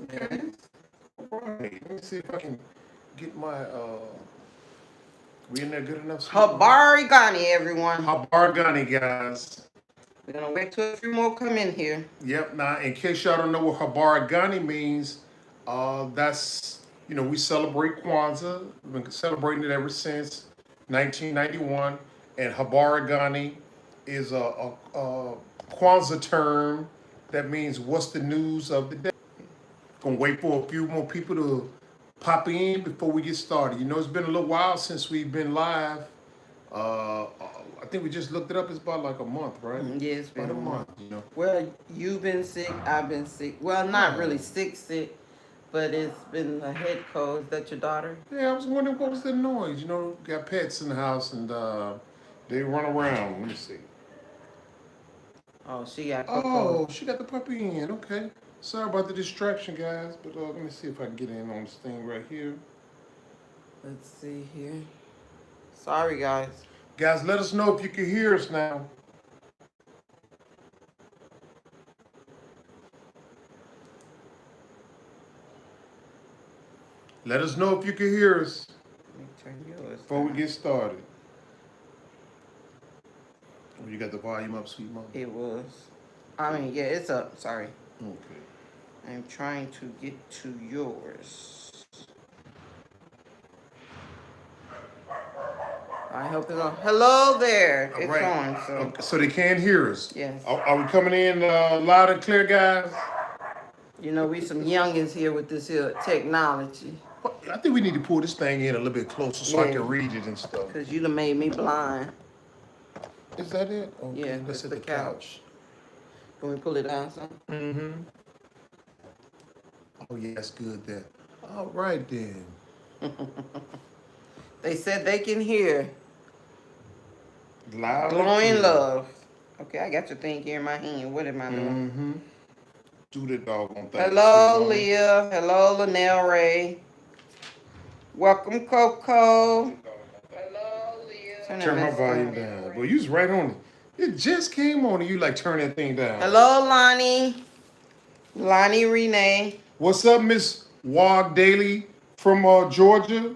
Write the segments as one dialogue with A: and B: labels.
A: Okay. All right. Let me see if I can get my we in there good enough?
B: Habari Ghani, everyone.
A: Habargani, guys.
B: We're gonna wait till a few more come in here.
A: Yep. Now, in case y'all don't know what Habargani means, that's we celebrate Kwanzaa. We've been celebrating it ever since 1991, and Habargani is a Kwanzaa term that means what's the news of the day. Gonna wait for a few more people to pop in before we get started. It's been a little while since we've been live. I think we just looked it up. It's about like a month, right?
B: Yeah, it's been
A: about a month.
B: Well, you've been sick. I've been sick. Well, not really sick, but it's been a head cold. Is that your daughter?
A: Yeah, I was wondering what was the noise. Got pets in the house and they run around. Let me see.
B: Oh, she got
A: Coco. Oh, she got the puppy in. Okay. Sorry about the distraction, guys. But let me see if I can get in on this thing right here.
B: Let's see here. Sorry, guys.
A: Guys, let us know if you can hear us now. Let us know if you can hear us.
B: Let me turn yours
A: before we get started. Oh, you got the volume up, Sweet Mom?
B: It was. Yeah, it's up. Sorry.
A: Okay.
B: I'm trying to get to yours. I hope it's on. Hello there. It's on. So.
A: Okay, so they can't hear us.
B: Yes.
A: Are we coming in loud and clear, guys?
B: We some youngins here with this here technology.
A: I think we need to pull this thing in a little bit closer so I can read it and stuff.
B: Because you done made me blind.
A: Is that it? Okay,
B: yeah,
A: let's
B: hit
A: the couch.
B: Can we pull it down some?
A: Mm-hmm. Oh, yeah, that's good then. All right, then.
B: They said they can hear.
A: Loud.
B: Glowing love. Okay, I got your thing here in my hand. What am I doing?
A: Mm-hmm. Do the doggone thing.
B: Hello, Leah. Hello, Linnell Ray. Welcome, Coco.
A: Hello, Leah. Turn my volume down. Well, you was right on it. It just came on and you turn that thing down.
B: Hello, Lonnie. Lonnie Renee.
A: What's up, Miss Wog Daly from Georgia?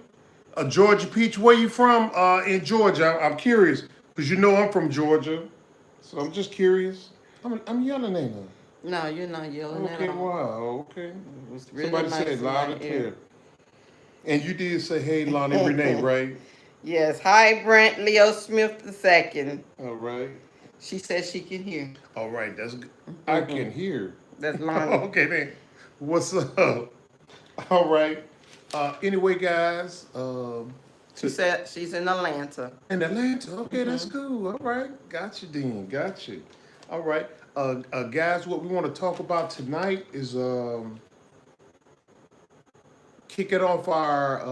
A: Georgia Peach, where you from in Georgia? I'm curious because I'm from Georgia. So I'm just curious. I'm yelling at her.
B: No, you're not yelling
A: at her. Okay, wow, okay.
B: Really
A: somebody
B: nice
A: said loud and clear. And you did say, hey, Lonnie Renee, right?
B: Yes. Hi, Brent Leo Smith II.
A: All right.
B: She says she can hear.
A: All right, that's good. I can hear.
B: That's Lonnie.
A: Okay, then. What's up? All right. Anyway, guys.
B: She said she's in Atlanta.
A: In Atlanta? Okay, that's cool. All right. Got you, Dean. Got you. All right. Guys, what we want to talk about tonight is kicking off our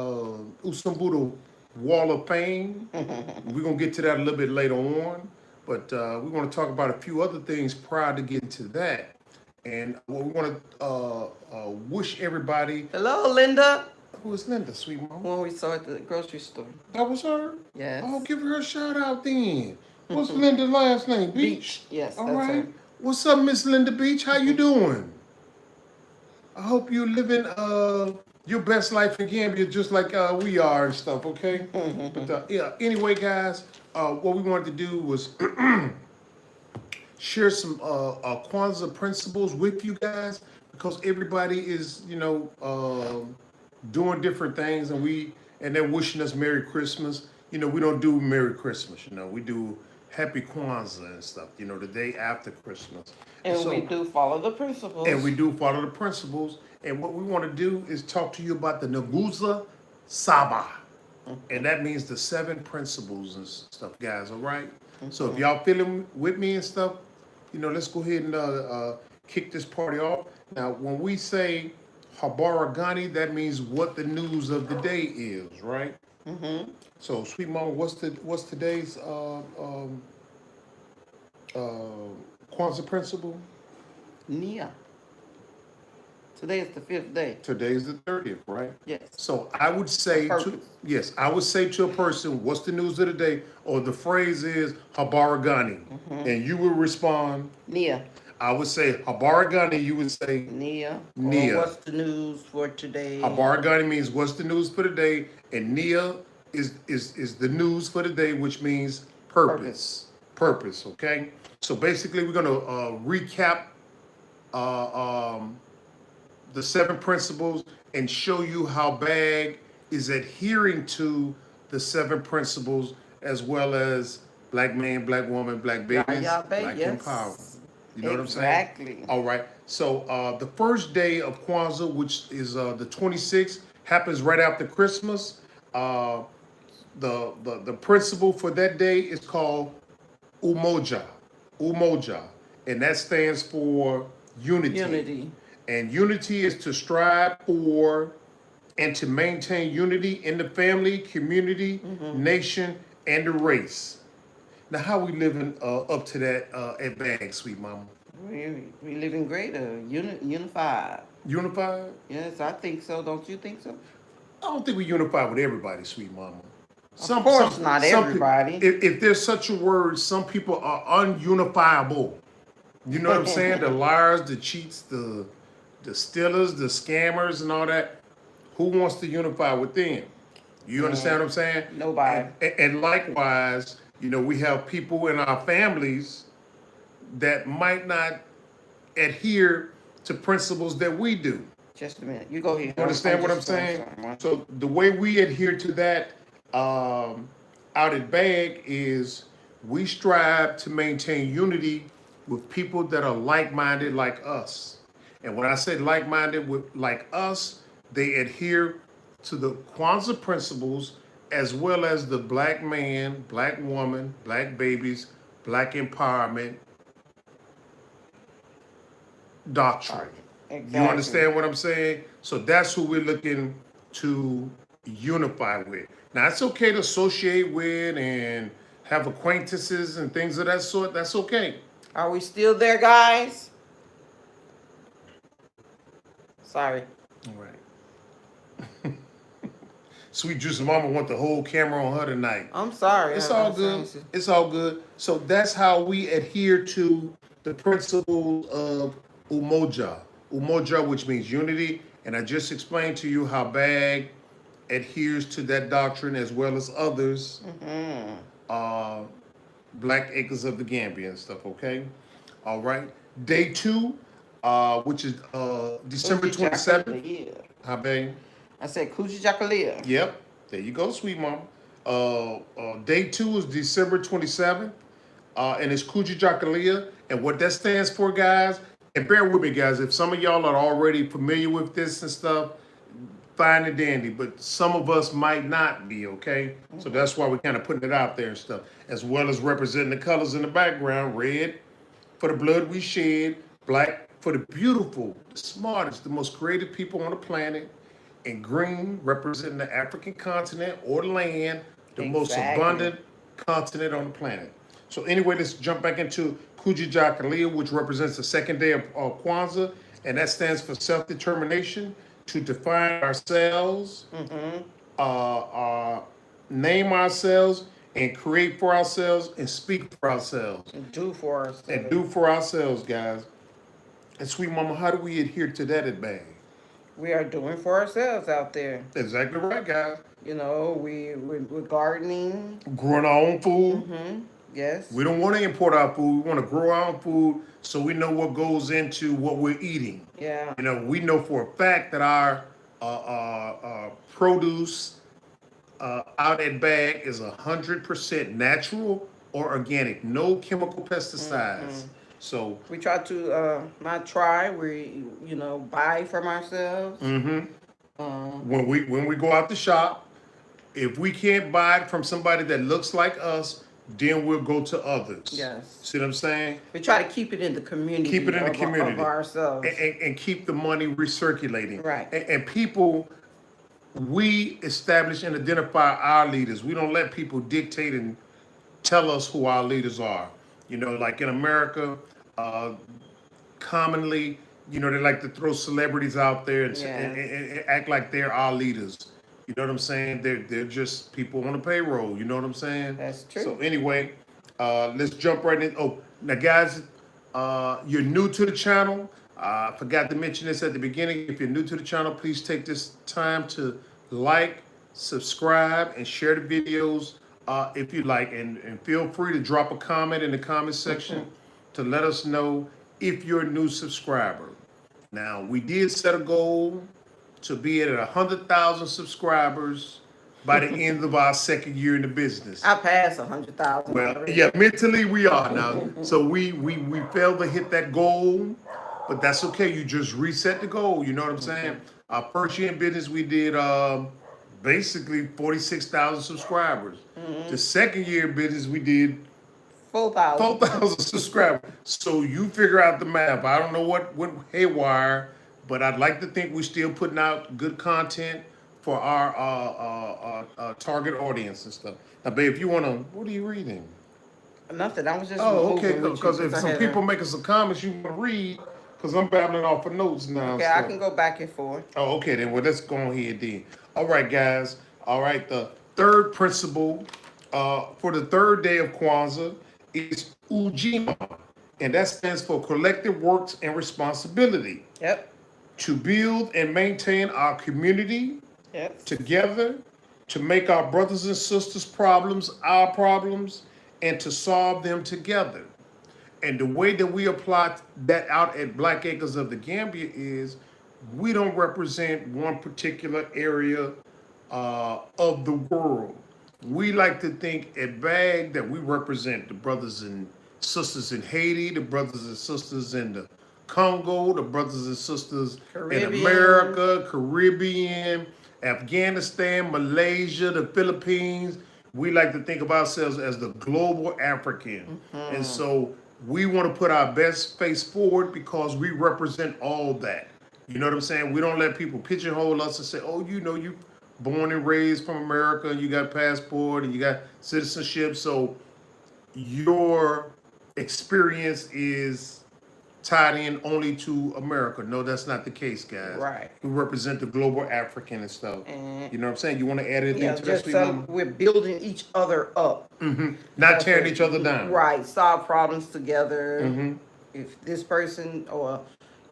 A: Usumbura Wall of Fame. We're going to get to that a little bit later on. But we want to talk about a few other things prior to getting to that. And what we want to wish everybody.
B: Hello, Linda.
A: Who is Linda, Sweet Mama?
B: One we saw at the grocery store.
A: That was her?
B: Yes.
A: Oh, give her a shout out then. What's Linda's last name?
B: Beach. Yes,
A: all
B: that's
A: right.
B: Her.
A: What's up, Miss Linda Beach? How you doing? I hope you're living your best life in Gambia just like we are and stuff, okay? But yeah, anyway, guys, what we wanted to do was share some Kwanzaa principles with you guys because everybody is, doing different things and they're wishing us Merry Christmas. We don't do Merry Christmas, we do Happy Kwanzaa and stuff, the day after Christmas.
B: And so, we do follow the principles.
A: And we do follow the principles. And what we want to do is talk to you about the Nguzo Saba. And that means the 7 principles and stuff, guys, all right? So if y'all feeling with me and stuff, let's go ahead and kick this party off. Now, when we say Habaragani, that means what the news of the day is, right?
B: Mm-hmm.
A: So, Sweet Mama, what's today's Kwanzaa principle?
B: Nia. Today is the 5th day.
A: Today is the 30th, right?
B: Yes.
A: So I would say to a person, what's the news of the day? Or the phrase is Habaragani. And you will respond,
B: Nia.
A: I would say Habaragani, you would say
B: Nia. Or
A: Nia.
B: what's the news for today?
A: Habaragani means what's the news for the day, and Nia is the news for the day, which means purpose. Purpose, okay? So basically, we're gonna recap um, the 7 principles and show you how BAG is adhering to the 7 principles, as well as black man, black woman, black babies, black empowerment. You know what I'm saying?
B: Exactly.
A: All right. So the first day of Kwanzaa, which is the 26th, happens right after Christmas. Uh, the principle for that day is called Umoja. Umoja. And that stands for unity.
B: Unity.
A: And unity is to strive for and to maintain unity in the family, community, nation, and the race. Now, how we living up to that at BAG, sweet mama?
B: We living great, unified.
A: Unified?
B: Yes, I think so. Don't you think so?
A: I don't think we unified with everybody, sweet mama.
B: Of course, not everybody.
A: If there's such a word, some people are ununifiable. You know what I'm saying? The liars, the cheats, the stealers, the scammers, and all that. Who wants to unify with them? You understand what I'm saying?
B: Nobody.
A: And likewise, you know, we have people in our families that might not adhere to principles that we do.
B: Just a minute. You go ahead.
A: You understand what I'm saying? So the way we adhere to that out at BAG is we strive to maintain unity with people that are like-minded like us. And when I say like-minded with like us, they adhere to the Kwanzaa principles as well as the black man, black woman, black babies, black empowerment doctrine.
B: Exactly.
A: You understand what I'm saying? So that's who we're looking to unify with. Now, it's okay to associate with and have acquaintances and things of that sort. That's okay.
B: Are we still there, guys? Sorry.
A: All right. Sweet Juice Mama want the whole camera on her tonight.
B: I'm sorry.
A: It's all good. It's all good. So that's how we adhere to the principles of Umoja. Umoja, which means unity. And I just explained to you how BAG adheres to that doctrine as well as others. Black Acres of the Gambia and stuff, okay? All right. Day 2, which is December 27th. How bang?
B: I said Coochie Jackalia.
A: Yep. There you go, sweet mama. Day 2 is December 27th. And it's Coochie Jackalia. And what that stands for, guys, and bear with me, guys, if some of y'all are already familiar with this and stuff, fine and dandy, but some of us might not be, okay? So that's why we're kind of putting it out there and stuff, as well as representing the colors in the background. Red for the blood we shed, black for the beautiful, the smartest, the most creative people on the planet, and green representing the African continent or land, the most abundant continent on the planet. So anyway, let's jump back into Coochie Jackalia, which represents the second day of Kwanzaa, and that stands for self-determination, to define ourselves, name ourselves, and create for ourselves, and speak for ourselves.
B: And do for ourselves.
A: And do for ourselves, guys. And sweet mama, how do we adhere to that at BAG?
B: We are doing for ourselves out there.
A: Exactly right, guys.
B: You know, we're gardening.
A: Growing our own food.
B: Yes.
A: We don't want to import our food. We want to grow our own food so we know what goes into what we're eating.
B: Yeah.
A: You know, we know for a fact that our produce out at BAG is 100% natural or organic. No chemical pesticides. So
B: we try to not try. We buy from ourselves.
A: When we go out to shop, if we can't buy it from somebody that looks like us, then we'll go to others.
B: Yes.
A: See what I'm saying?
B: We try to keep it in the community.
A: Keep it in the community
B: of ourselves.
A: And keep the money recirculating.
B: Right.
A: And people, we establish and identify our leaders. We don't let people dictate and tell us who our leaders are. You know, like in America, commonly, you know, they like to throw celebrities out there and act like they're our leaders. You know what I'm saying? They're just people on the payroll. You know what I'm saying?
B: That's true.
A: So anyway, let's jump right in. Oh, now guys, you're new to the channel, I forgot to mention this at the beginning. If you're new to the channel, please take this time to like, subscribe, and share the videos if you like. And feel free to drop a comment in the comment section to let us know if you're a new subscriber. Now, we did set a goal to be at 100,000 subscribers by the end of our second year in the business.
B: I passed 100,000.
A: Well, yeah, mentally we are now. So we failed to hit that goal, but that's okay. You just reset the goal. You know what I'm saying? Our first year in business, we did basically 46,000 subscribers. The second year in business, we did
B: 4,000.
A: 4,000 subscribers. So you figure out the math. I don't know what went haywire, but I'd like to think we're still putting out good content for our target audience and stuff. Now, babe, if you want to, what are you reading?
B: Nothing. I was just.
A: Oh, okay.
B: moving with you
A: Because if
B: I
A: some
B: had
A: people making some comments you want to read, because I'm babbling off of notes now.
B: Okay,
A: so.
B: I can go back and forth.
A: Oh, okay, then. Well, let's go on here then. All right, guys. All right, the third principle for the third day of Kwanzaa is Ujima, and that stands for collective works and responsibility.
B: Yep.
A: To build and maintain our community
B: Yep.
A: together, to make our brothers and sisters' problems our problems, and to solve them together. And the way that we apply that out at Black Acres of the Gambia is we don't represent one particular area of the world. We like to think at BAG that we represent the brothers and sisters in Haiti, the brothers and sisters in the Congo, the brothers and sisters
B: Caribbean.
A: in America, Caribbean, Afghanistan, Malaysia, the Philippines. We like to think of ourselves as the global African. And so we want to put our best face forward because we represent all that. You know what I'm saying? We don't let people pigeonhole us and say, oh, you know, you born and raised from America and you got passport and you got citizenship. So your experience is tied in only to America. No, that's not the case, guys.
B: Right.
A: We represent the global African and stuff. You know what I'm saying? You want to add anything
B: Yeah,
A: to
B: just
A: that?
B: we're building each other up.
A: Not tearing each other down.
B: Right. Solve problems together. If this person or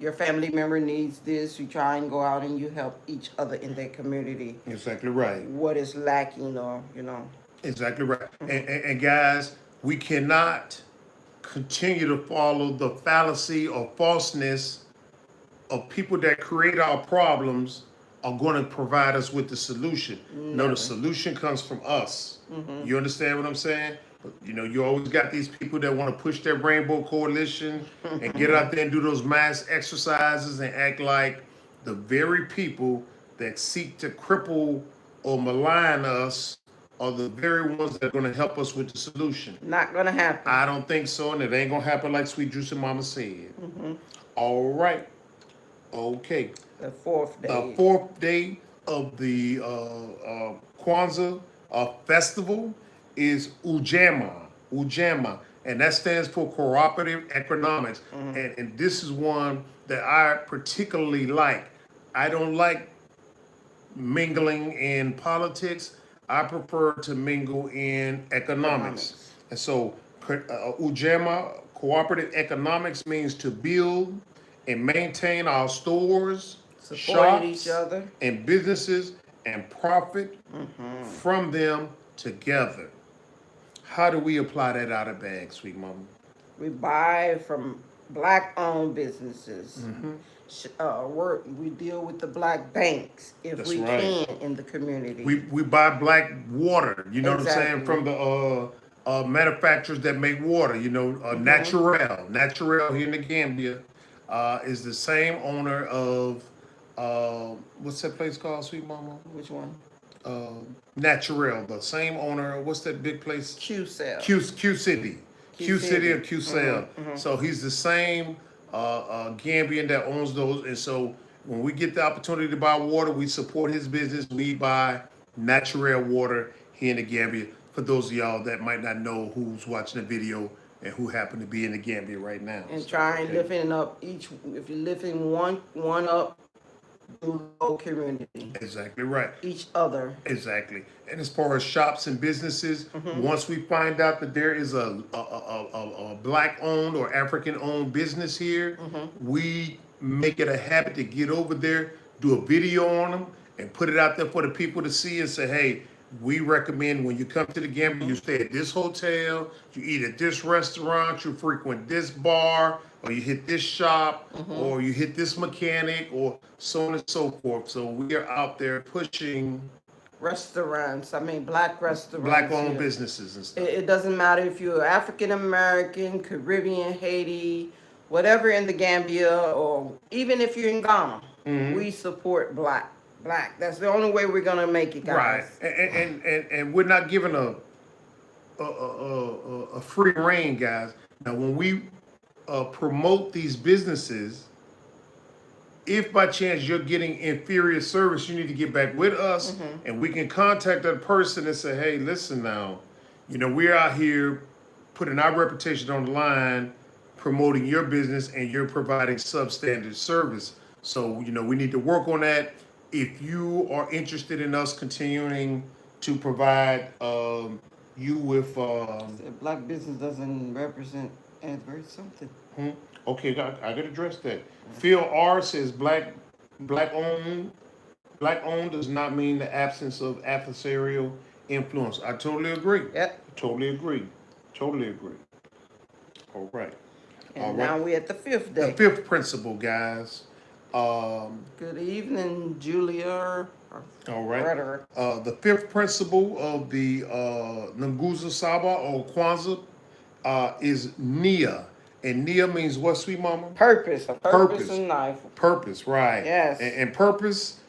B: your family member needs this, you try and go out and you help each other in that community.
A: Exactly right.
B: What is lacking, or
A: Exactly right. And guys, we cannot continue to follow the fallacy or falseness of people that create our problems are going to provide us with the solution. No, the solution comes from us. You understand what I'm saying? But, you know, you always got these people that want to push their rainbow coalition and get out there and do those mass exercises and act like the very people that seek to cripple or malign us are the very ones that are going to help us with the solution.
B: Not going to happen.
A: I don't think so, and it ain't going to happen like Sweet Juice and Mama said. All right. Okay.
B: The fourth day.
A: The fourth day of the Kwanzaa festival is Ujima, and that stands for cooperative economics. And this is one that I particularly like. I don't like mingling in politics. I prefer to mingle in economics. And so Ujima, cooperative economics, means to build and maintain our stores,
B: Supporting
A: shops,
B: each other,
A: and businesses, and profit from them together. How do we apply that out of bag, sweet mama?
B: we buy from Black-owned businesses. We deal with the Black banks if
A: That's
B: we
A: right.
B: can in the community.
A: We buy Black water, you know what I'm saying,
B: Exactly.
A: from the manufacturers that make water, you know, Naturel here in the Gambia is the same owner of, what's that place called, sweet mama?
B: Which one?
A: Naturel, the same owner, what's that big place?
B: Q-Cell.
A: Q City. Q City or
B: City.
A: Q Cell. So he's the same Gambian that owns those. And so when we get the opportunity to buy water, we support his business. We buy Naturel water here in the Gambia. For those of y'all that might not know who's watching the video and who happen to be in the Gambia right now.
B: And try and lifting up if you're lifting one up do the whole community,
A: Exactly right.
B: each other.
A: Exactly. And as far as shops and businesses, once we find out that there is a black owned or African owned business here, we make it a habit to get over there, do a video on them, and put it out there for the people to see and say, hey, we recommend when you come to the Gambia, you stay at this hotel, you eat at this restaurant, you frequent this bar, or you hit this shop, or you hit this mechanic, or so on and so forth. So we are out there pushing
B: Restaurants, black restaurants.
A: black-owned
B: here.
A: businesses and stuff.
B: It doesn't matter if you're African American, Caribbean, Haiti, whatever in the Gambia, or even if you're in Ghana, we support black. Black. That's the only way we're gonna make it,
A: Right,
B: guys.
A: and we're not giving a free reign, guys. Now, when we promote these businesses, if by chance you're getting inferior service, you need to get back with us, and we can contact that person and say, hey, listen now, we're out here putting our reputation on the line, promoting your business, and you're providing substandard service. So, we need to work on that. If you are interested in us continuing to provide you with...
B: Black business doesn't represent adverse something.
A: Okay, I gotta address that. Phil R says black owned does not mean the absence of adversarial influence. I totally agree.
B: Yep.
A: Totally agree. All right.
B: And now we're at the fifth day.
A: The fifth principle, guys.
B: Good evening, Julia.
A: All right.
B: Rhetoric.
A: The fifth principle of the Nguzo Saba or Kwanzaa is Nia. And Nia means what, sweet mama?
B: Purpose. A purpose
A: Purpose.
B: in life.
A: Purpose, right.
B: Yes.
A: And purpose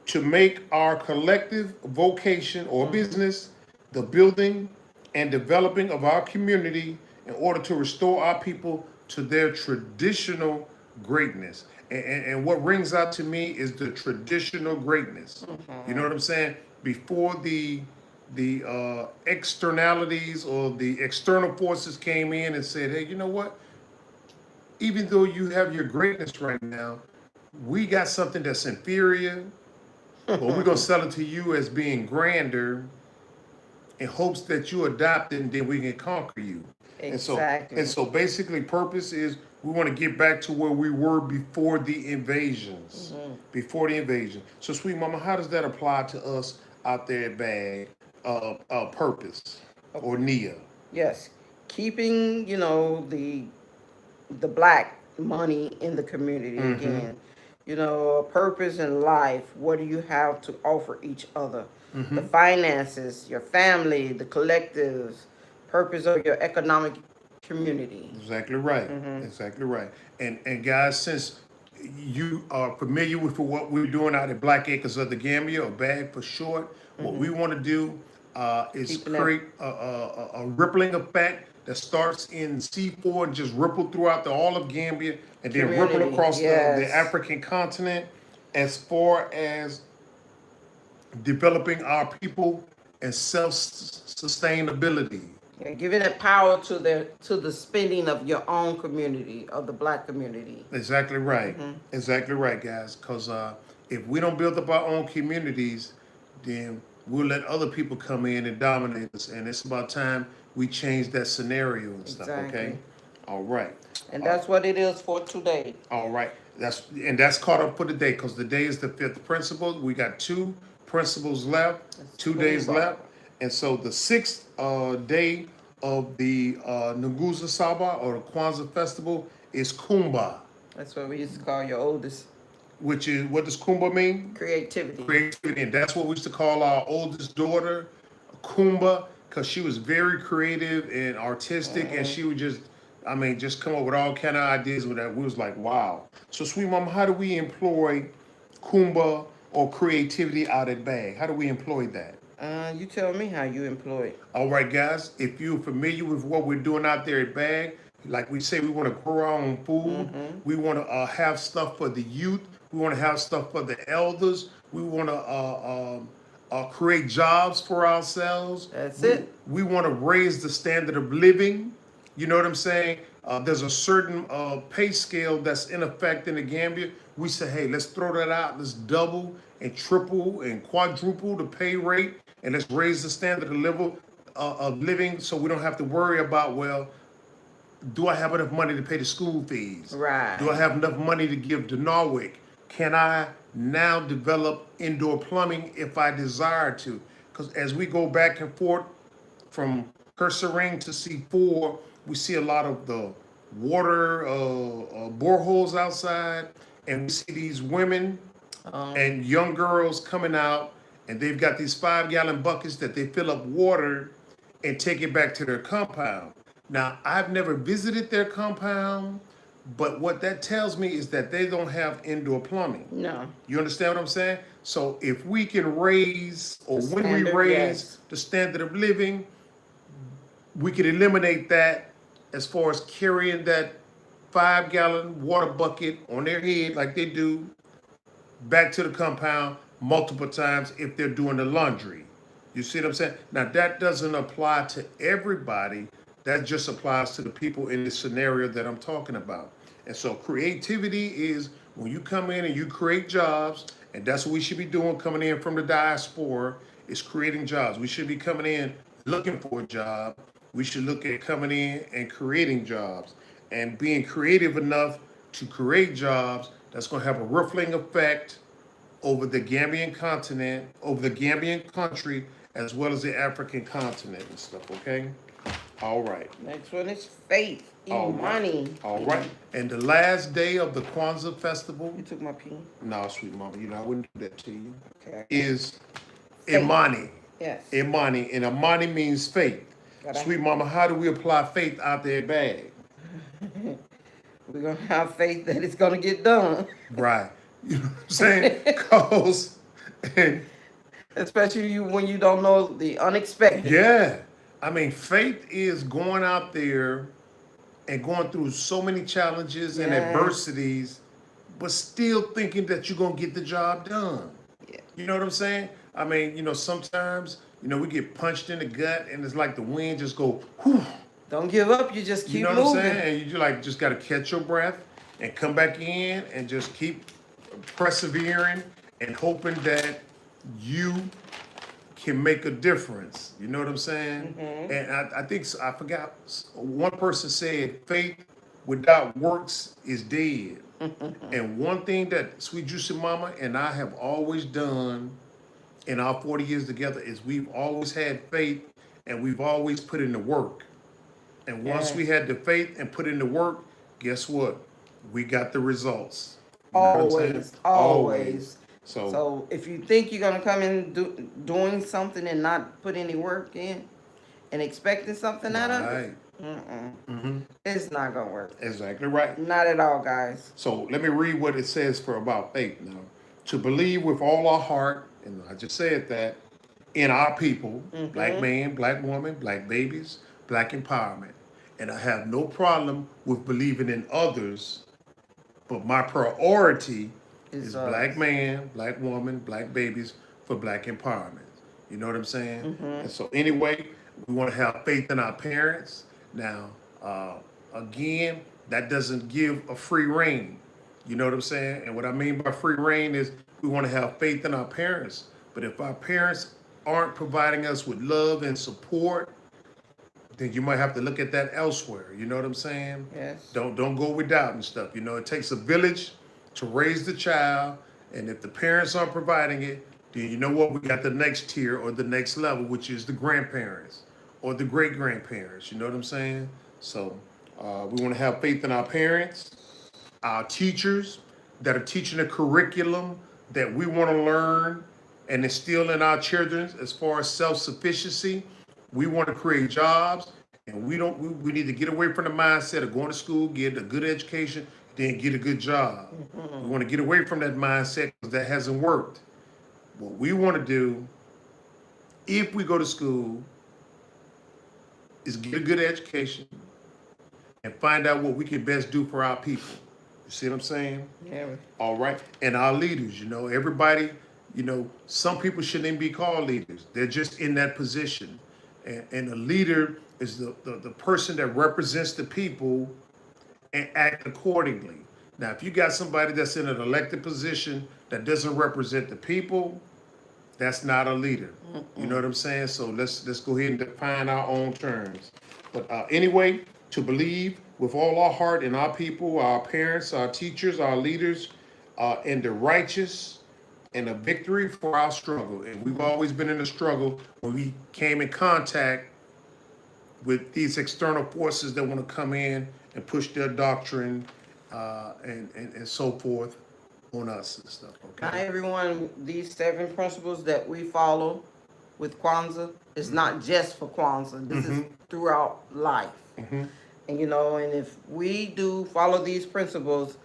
A: to make our collective vocation or business the building and developing of our community in order to restore our people to their traditional greatness. And what rings out to me is the traditional greatness. You know what I'm saying? Before the externalities or the external forces came in and said, hey, you know what? Even though you have your greatness right now, we got something that's inferior, but we're going to sell it to you as being grander in hopes that you adopt it and then we can conquer you.
B: Exactly.
A: And so basically purpose is we want to get back to where we were before the invasions. Before the invasion. So sweet mama, how does that apply to us out there at BAG? Purpose or Nia?
B: Yes. Keeping, the black money in the community again. Purpose in life. What do you have to offer each other? The finances, your family, the collectives, purpose of your economic community.
A: Exactly right. Exactly right. And guys, since you are familiar with what we're doing out at Black Acres of the Gambia, or BAG for short, what we want to do is create a rippling effect that starts in C4 and just ripple throughout all of Gambia and then ripple across the African continent as far as developing our people and self-sustainability.
B: Yeah, giving it power to the spending of your own community, of the black community.
A: Exactly right. Exactly right, guys. Because if we don't build up our own communities, then we'll let other people come in and dominate us. And it's about time we change that scenario and stuff, okay? All right.
B: And that's what it is for today.
A: All right. That's caught up for the day, because the day is the fifth principle. We got 2 principles left, 2 days left. And so the 6th day of the Nguzo Saba or the Kwanzaa festival is Kumba.
B: That's what we used to call your oldest.
A: Which is, what does Kumba mean?
B: Creativity.
A: Creativity. And that's what we used to call our oldest daughter, Kumba, because she was very creative and artistic, and she would just come up with all kind of ideas with that. We was like, wow. So sweet mama, how do we employ Kumba or creativity out at BAG? How do we employ that?
B: You tell me how you employ it.
A: All right, guys, if you're familiar with what we're doing out there at BAG, like we say, we want to grow our own food. We want to have stuff for the youth. We want to have stuff for the elders. We want to create jobs for ourselves.
B: That's it.
A: We want to raise the standard of living. You know what I'm saying? There's a certain pay scale that's in effect in the Gambia. we say, hey, let's throw that out. Let's double and triple and quadruple the pay rate, and let's raise the standard of living, so we don't have to worry about, well, do I have enough money to pay the school fees?
B: Right.
A: Do I have enough money to give to Norwich? Can I now develop indoor plumbing if I desire to? Because as we go back and forth from Cursor Ring to C4, we see a lot of the water boreholes outside, and we see these women and young girls coming out, and they've got these 5-gallon buckets that they fill up water and take it back to their compound. Now, I've never visited their compound, but what that tells me is that they don't have indoor plumbing.
B: No.
A: You understand what I'm saying? So if we can raise, or
B: The
A: when we
B: standard,
A: raise
B: yes.
A: the standard of living, we could eliminate that as far as carrying that 5-gallon water bucket on their head like they do back to the compound multiple times if they're doing the laundry. You see what I'm saying? Now, that doesn't apply to everybody. That just applies to the people in the scenario that I'm talking about. And so creativity is when you come in and you create jobs, and that's what we should be doing coming in from the diaspora, is creating jobs. We should be coming in looking for a job. We should look at coming in and creating jobs and being creative enough to create jobs that's going to have a rippling effect over the Gambian continent, over the Gambian country, as well as the African continent and stuff, okay? All right.
B: Next one is faith,
A: All right.
B: Imani.
A: All right. And the last day of the Kwanzaa festival,
B: You took my pen.
A: no, sweet mama, I wouldn't do that to you,
B: Okay.
A: is
B: Faith.
A: Imani.
B: Yes.
A: Imani. And Imani means faith. Sweet mama, how do we apply faith out there bag?
B: We're going to have faith that it's going to get done.
A: Right. You know what I'm saying? Because, and
B: Especially when you don't know the unexpected.
A: yeah, I mean, faith is going out there and going through so many challenges and
B: Yeah.
A: adversities, but still thinking that you're going to get the job done.
B: Yeah.
A: You know what I'm saying? I mean, sometimes, we get punched in the gut and it's like the wind just go, whew.
B: Don't give up. You just keep
A: You know
B: moving.
A: what I'm saying? And you just got to catch your breath and come back in and just keep persevering and hoping that you can make a difference. You know what I'm saying?
B: Mm-hmm.
A: And I think, I forgot, one person said, faith without works is dead. And one thing that Sweet Juicy Mama and I have always done in our 40 years together is we've always had faith and we've always put in the work. And once
B: Yes.
A: we had the faith and put in the work, guess what? We got the results. You know what I'm saying?
B: Always.
A: So,
B: So if you think you're going to come in doing something and not put any work in and expecting something out of it,
A: right.
B: it's not going to work.
A: Exactly right.
B: Not at all, guys.
A: So let me read what it says about faith now. To believe with all our heart, and I just said that, in our people, black man, black woman, black babies, black empowerment. And I have no problem with believing in others, but my priority is black man, black woman, black babies for black empowerment. You know what I'm saying? And so anyway, we want to have faith in our parents. Now, again, that doesn't give a free rein. You know what I'm saying? And what I mean by free rein is we want to have faith in our parents. But if our parents aren't providing us with love and support, then you might have to look at that elsewhere. You know what I'm saying?
B: Yes.
A: Don't go without and stuff. It takes a village to raise the child, and if the parents aren't providing it, then you know what? We got the next tier or the next level, which is the grandparents or the great grandparents. You know what I'm saying? So we want to have faith in our parents, our teachers that are teaching a curriculum that we want to learn and instill in our children as far as self-sufficiency. We want to create jobs, and we need to get away from the mindset of going to school, get a good education, then get a good job. We want to get away from that mindset because that hasn't worked. What we want to do, if we go to school, is get a good education and find out what we can best do for our people. You see what I'm saying?
B: Yeah.
A: All right. And our leaders, everybody, some people shouldn't even be called leaders. They're just in that position. And a leader is the person that represents the people and act accordingly. Now, if you got somebody that's in an elected position that doesn't represent the people, that's not a leader. You know what I'm saying? So let's go ahead and define our own terms. But anyway, to believe with all our heart in our people, our parents, our teachers, our leaders, in the righteous and a victory for our struggle. And we've always been in a struggle when we came in contact with these external forces that want to come in and push their doctrine and so forth on us and stuff.
B: Not
A: Okay.
B: everyone, these 7 principles that we follow with Kwanzaa is not just for Kwanzaa. This is throughout life. And and if we do follow these principles,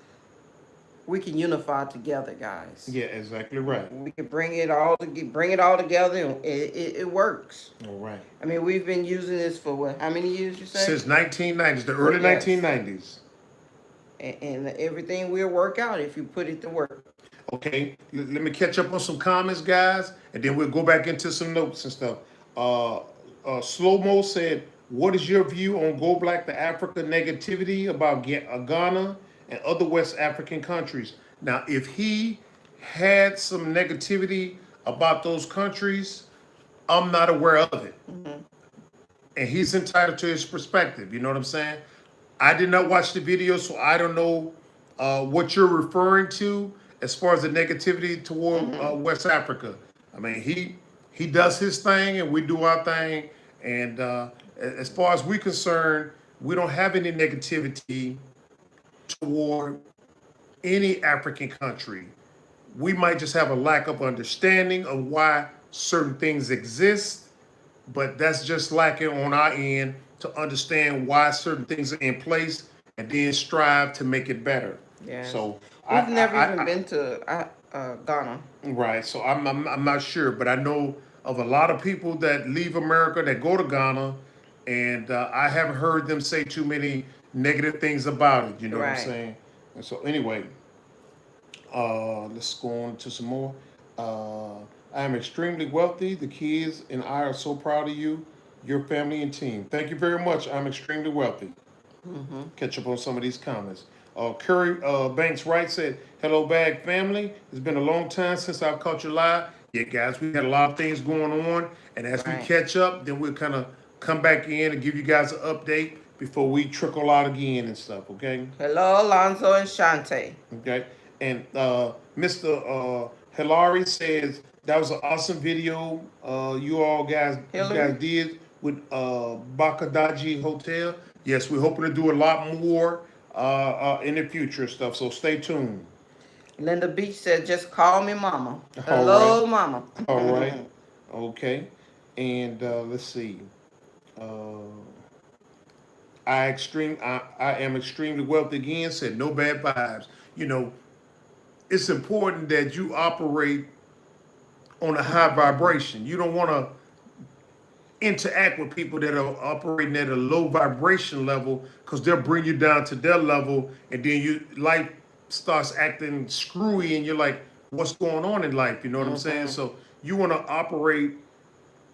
B: we can unify together, guys.
A: Yeah, exactly right.
B: We can bring it all together, and it works.
A: All right.
B: I mean, we've been using this for what? How many years you say?
A: Since 1990s, the early
B: Yes.
A: 1990s.
B: And everything will work out if you put it to work.
A: Okay, let me catch up on some comments, guys, and then we'll go back into some notes and stuff. Slow Mo said, "What is your view on Go Black to Africa negativity about Ghana and other West African countries?" Now, if he had some negativity about those countries, I'm not aware of it, and he's entitled to his perspective. You know what I'm saying? I did not watch the video, so I don't know what you're referring to as far as the negativity toward West Africa. I mean, he does his thing and we do our thing. And as far as we're concerned, we don't have any negativity toward any African country. We might just have a lack of understanding of why certain things exist, but that's just lacking on our end to understand why certain things are in place and then strive to make it better.
B: Yeah.
A: So
B: we've never even been to Ghana.
A: Right. So I'm not sure, but I know of a lot of people that leave America that go to Ghana, and I haven't heard them say too many negative things about it. You know what I'm saying? And so anyway, let's go on to some more. I am extremely wealthy. The kids and I are so proud of you, your family and team. Thank you very much. I'm extremely wealthy. Catch up on some of these comments. Curry Banks Wright said, "Hello, Bag family. It's been a long time since I've caught you live." Yeah, guys, we had a lot of things going on, and as we catch up, then we'll kind of come back in and give you guys an update before we trickle out again and stuff. Okay.
B: Hello, Alonzo and Shante.
A: Okay. And Mr. Hilary says that was an awesome video you guys did with Bakadaji Hotel. Yes, we're hoping to do a lot more in the future stuff, so stay tuned.
B: Linda Beach said, "Just call me Mama." Hello, Mama.
A: All right. Okay. And let's see. I am extremely wealthy again, said no bad vibes. You know, it's important that you operate on a high vibration. You don't want to interact with people that are operating at a low vibration level, because they'll bring you down to their level, and then life starts acting screwy and you're like, what's going on in life? You know what I'm saying? So you want to operate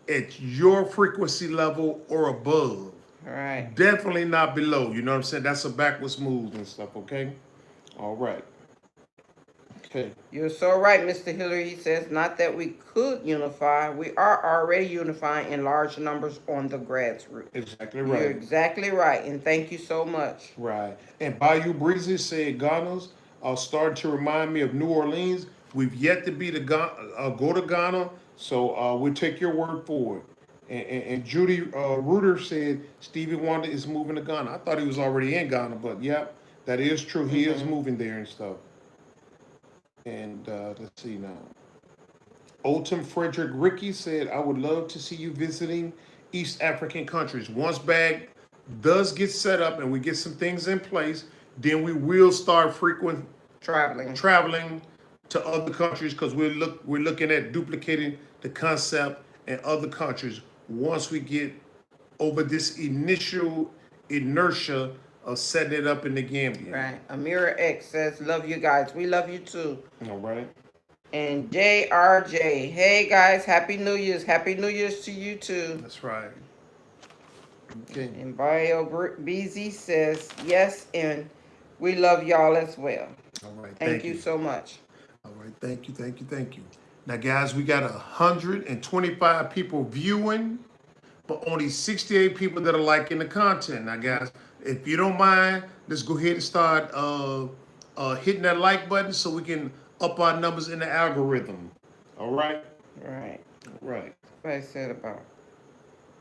A: at your frequency level or above.
B: All right.
A: Definitely not below. You know what I'm saying? That's a backwards move and stuff. Okay. All right. Okay.
B: You're so right, Mr. Hillary. He says, "Not that we could unify. We are already unifying in large numbers on the grassroots."
A: Exactly right.
B: You're exactly right, and thank you so much.
A: Right. And Bayou Breezy said, "Ghana's starting to remind me of New Orleans. We've yet to be to go to Ghana, so we'll take your word for it." And Judy Reuter said, "Stevie Wonder is moving to Ghana." I thought he was already in Ghana, but yeah, that is true. He is moving there and stuff. And let's see now. Oldham Frederick Ricky said, "I would love to see you visiting East African countries. Once Bag does get set up and we get some things in place, then we will start frequent traveling to other countries, because we're looking at duplicating the concept in other countries once we get over this initial inertia of setting it up in the Gambia."
B: Right. Amira X says, "Love you guys. We love you too."
A: All right.
B: And JRJ, "Hey guys, Happy New Year's. Happy New Year's to you too."
A: That's right. Okay.
B: And Bio BZ says, "Yes, and We love y'all as well.
A: All right,
B: Thank you so much.
A: All right, thank you. Now, guys, we got 125 people viewing, but only 68 people that are liking the content. Now, guys, if you don't mind, let's go ahead and start hitting that like button so we can up our numbers in the algorithm. All right?
B: Right.
A: All right.
B: What I said about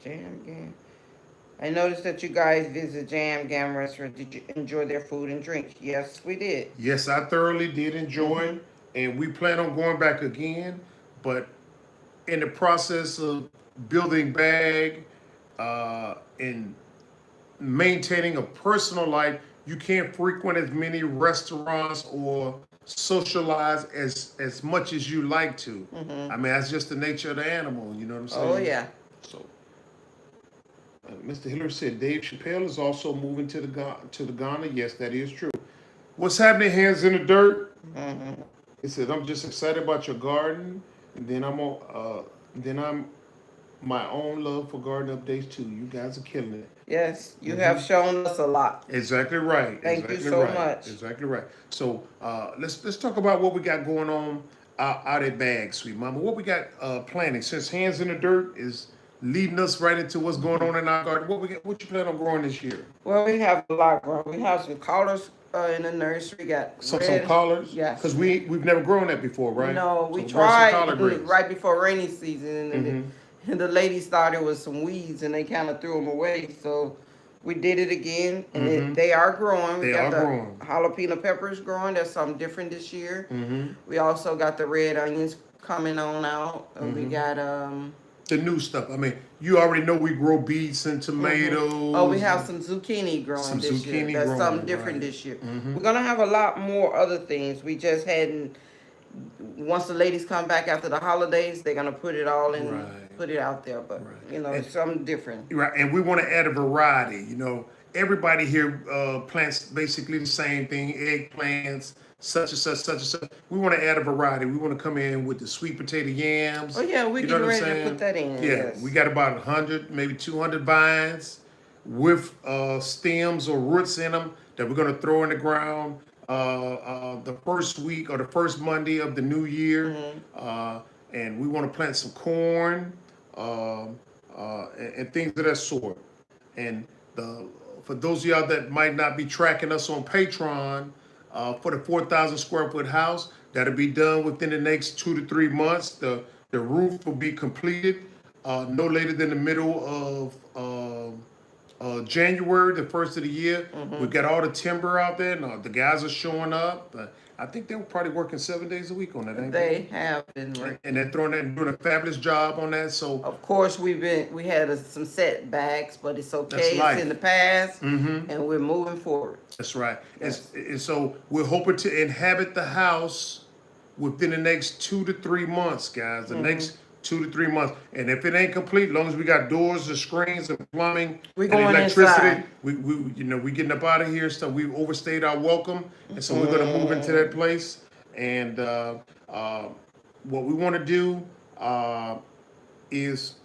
B: Jam Gam. I noticed that you guys visit Jam Gam restaurant. Did you enjoy their food and drink? Yes, we did.
A: Yes, I thoroughly did enjoy it, and we plan on going back again, but in the process of building bag and maintaining a personal life, you can't frequent as many restaurants or socialize as much as you like to. I mean, that's just the nature of the animal. You know what I'm saying?
B: Oh yeah.
A: So, Mr. Hiller said Dave Chappelle is also moving to the Ghana. Yes, that is true. What's happening, Hands in the Dirt? He said, I'm just excited about your garden, and then I'm my own love for garden updates too. You guys are killing it.
B: Yes, you have shown us a lot.
A: Exactly right.
B: Thank
A: exactly
B: you so
A: right.
B: much.
A: Exactly right. So let's talk about what we got going on out at Bag, sweet mama. What we got planning? Since Hands in the Dirt is leading us right into what's going on in our garden, what you plan on growing this year?
B: Well, we have a lot growing. We have some collards in the nursery. We got
A: Some
B: red.
A: collards?
B: Yes.
A: Because we've never grown that before, right?
B: No, we
A: So
B: tried
A: some
B: to
A: collard
B: do it
A: greens.
B: right before rainy season, and the ladies thought it was some weeds, and they kind of threw them away. So we did it again, and they are growing. We
A: They
B: got
A: are
B: the
A: growing.
B: jalapeno peppers growing. That's something different this year. We also got the red onions coming on out. And we got
A: The new stuff. I mean, you already know we grow beets and tomatoes.
B: Oh, we have some zucchini growing
A: Some
B: this year.
A: zucchini
B: That's
A: growing,
B: something different
A: right.
B: this year. We're gonna have a lot more other things. We just hadn't. Once the ladies come back after the holidays, they're gonna put it all in,
A: Right.
B: put it out there. But
A: Right.
B: you know, it's something different.
A: Right, and we want to add a variety. You know, everybody here plants basically the same thing: eggplants, such and such, such and such. We want to add a variety. We want to come in with the sweet potato yams.
B: Oh yeah, we
A: You know
B: getting
A: what I'm
B: ready to
A: saying?
B: put that in.
A: Yeah,
B: Yes.
A: we got about 100, maybe 200 vines with stems or roots in them that we're going to throw in the ground the first week or the first Monday of the new year. And we want to plant some corn and things of that sort. And for those of y'all that might not be tracking us on Patreon, for the 4,000 square foot house, that'll be done within the next 2 to 3 months. The roof will be completed no later than the middle of January, the first of the year. We've got all the timber out there, and the guys are showing up. I think they were probably working 7 days a week on that, ain't
B: They have been working.
A: and they're doing a fabulous job on that. So
B: Of course, we had some setbacks, but it's okay.
A: That's life.
B: It's in the past, and we're moving forward.
A: that's right.
B: Yes.
A: And so we're hoping to inhabit the house within the next 2 to 3 months, guys. The next 2 to 3 months. And if it ain't complete, as long as we got doors and screens and plumbing
B: We
A: and
B: going
A: electricity,
B: inside.
A: we getting up out of here and stuff. We've overstayed our welcome, and so we're gonna move into that place. And what we want to do is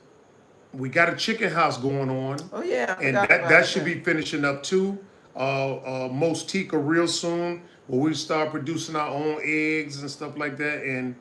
A: we got a chicken house going on.
B: Oh yeah, I
A: And
B: forgot
A: that
B: about
A: should be finishing up too. Mostika real soon, where we start producing our own eggs and stuff like that, and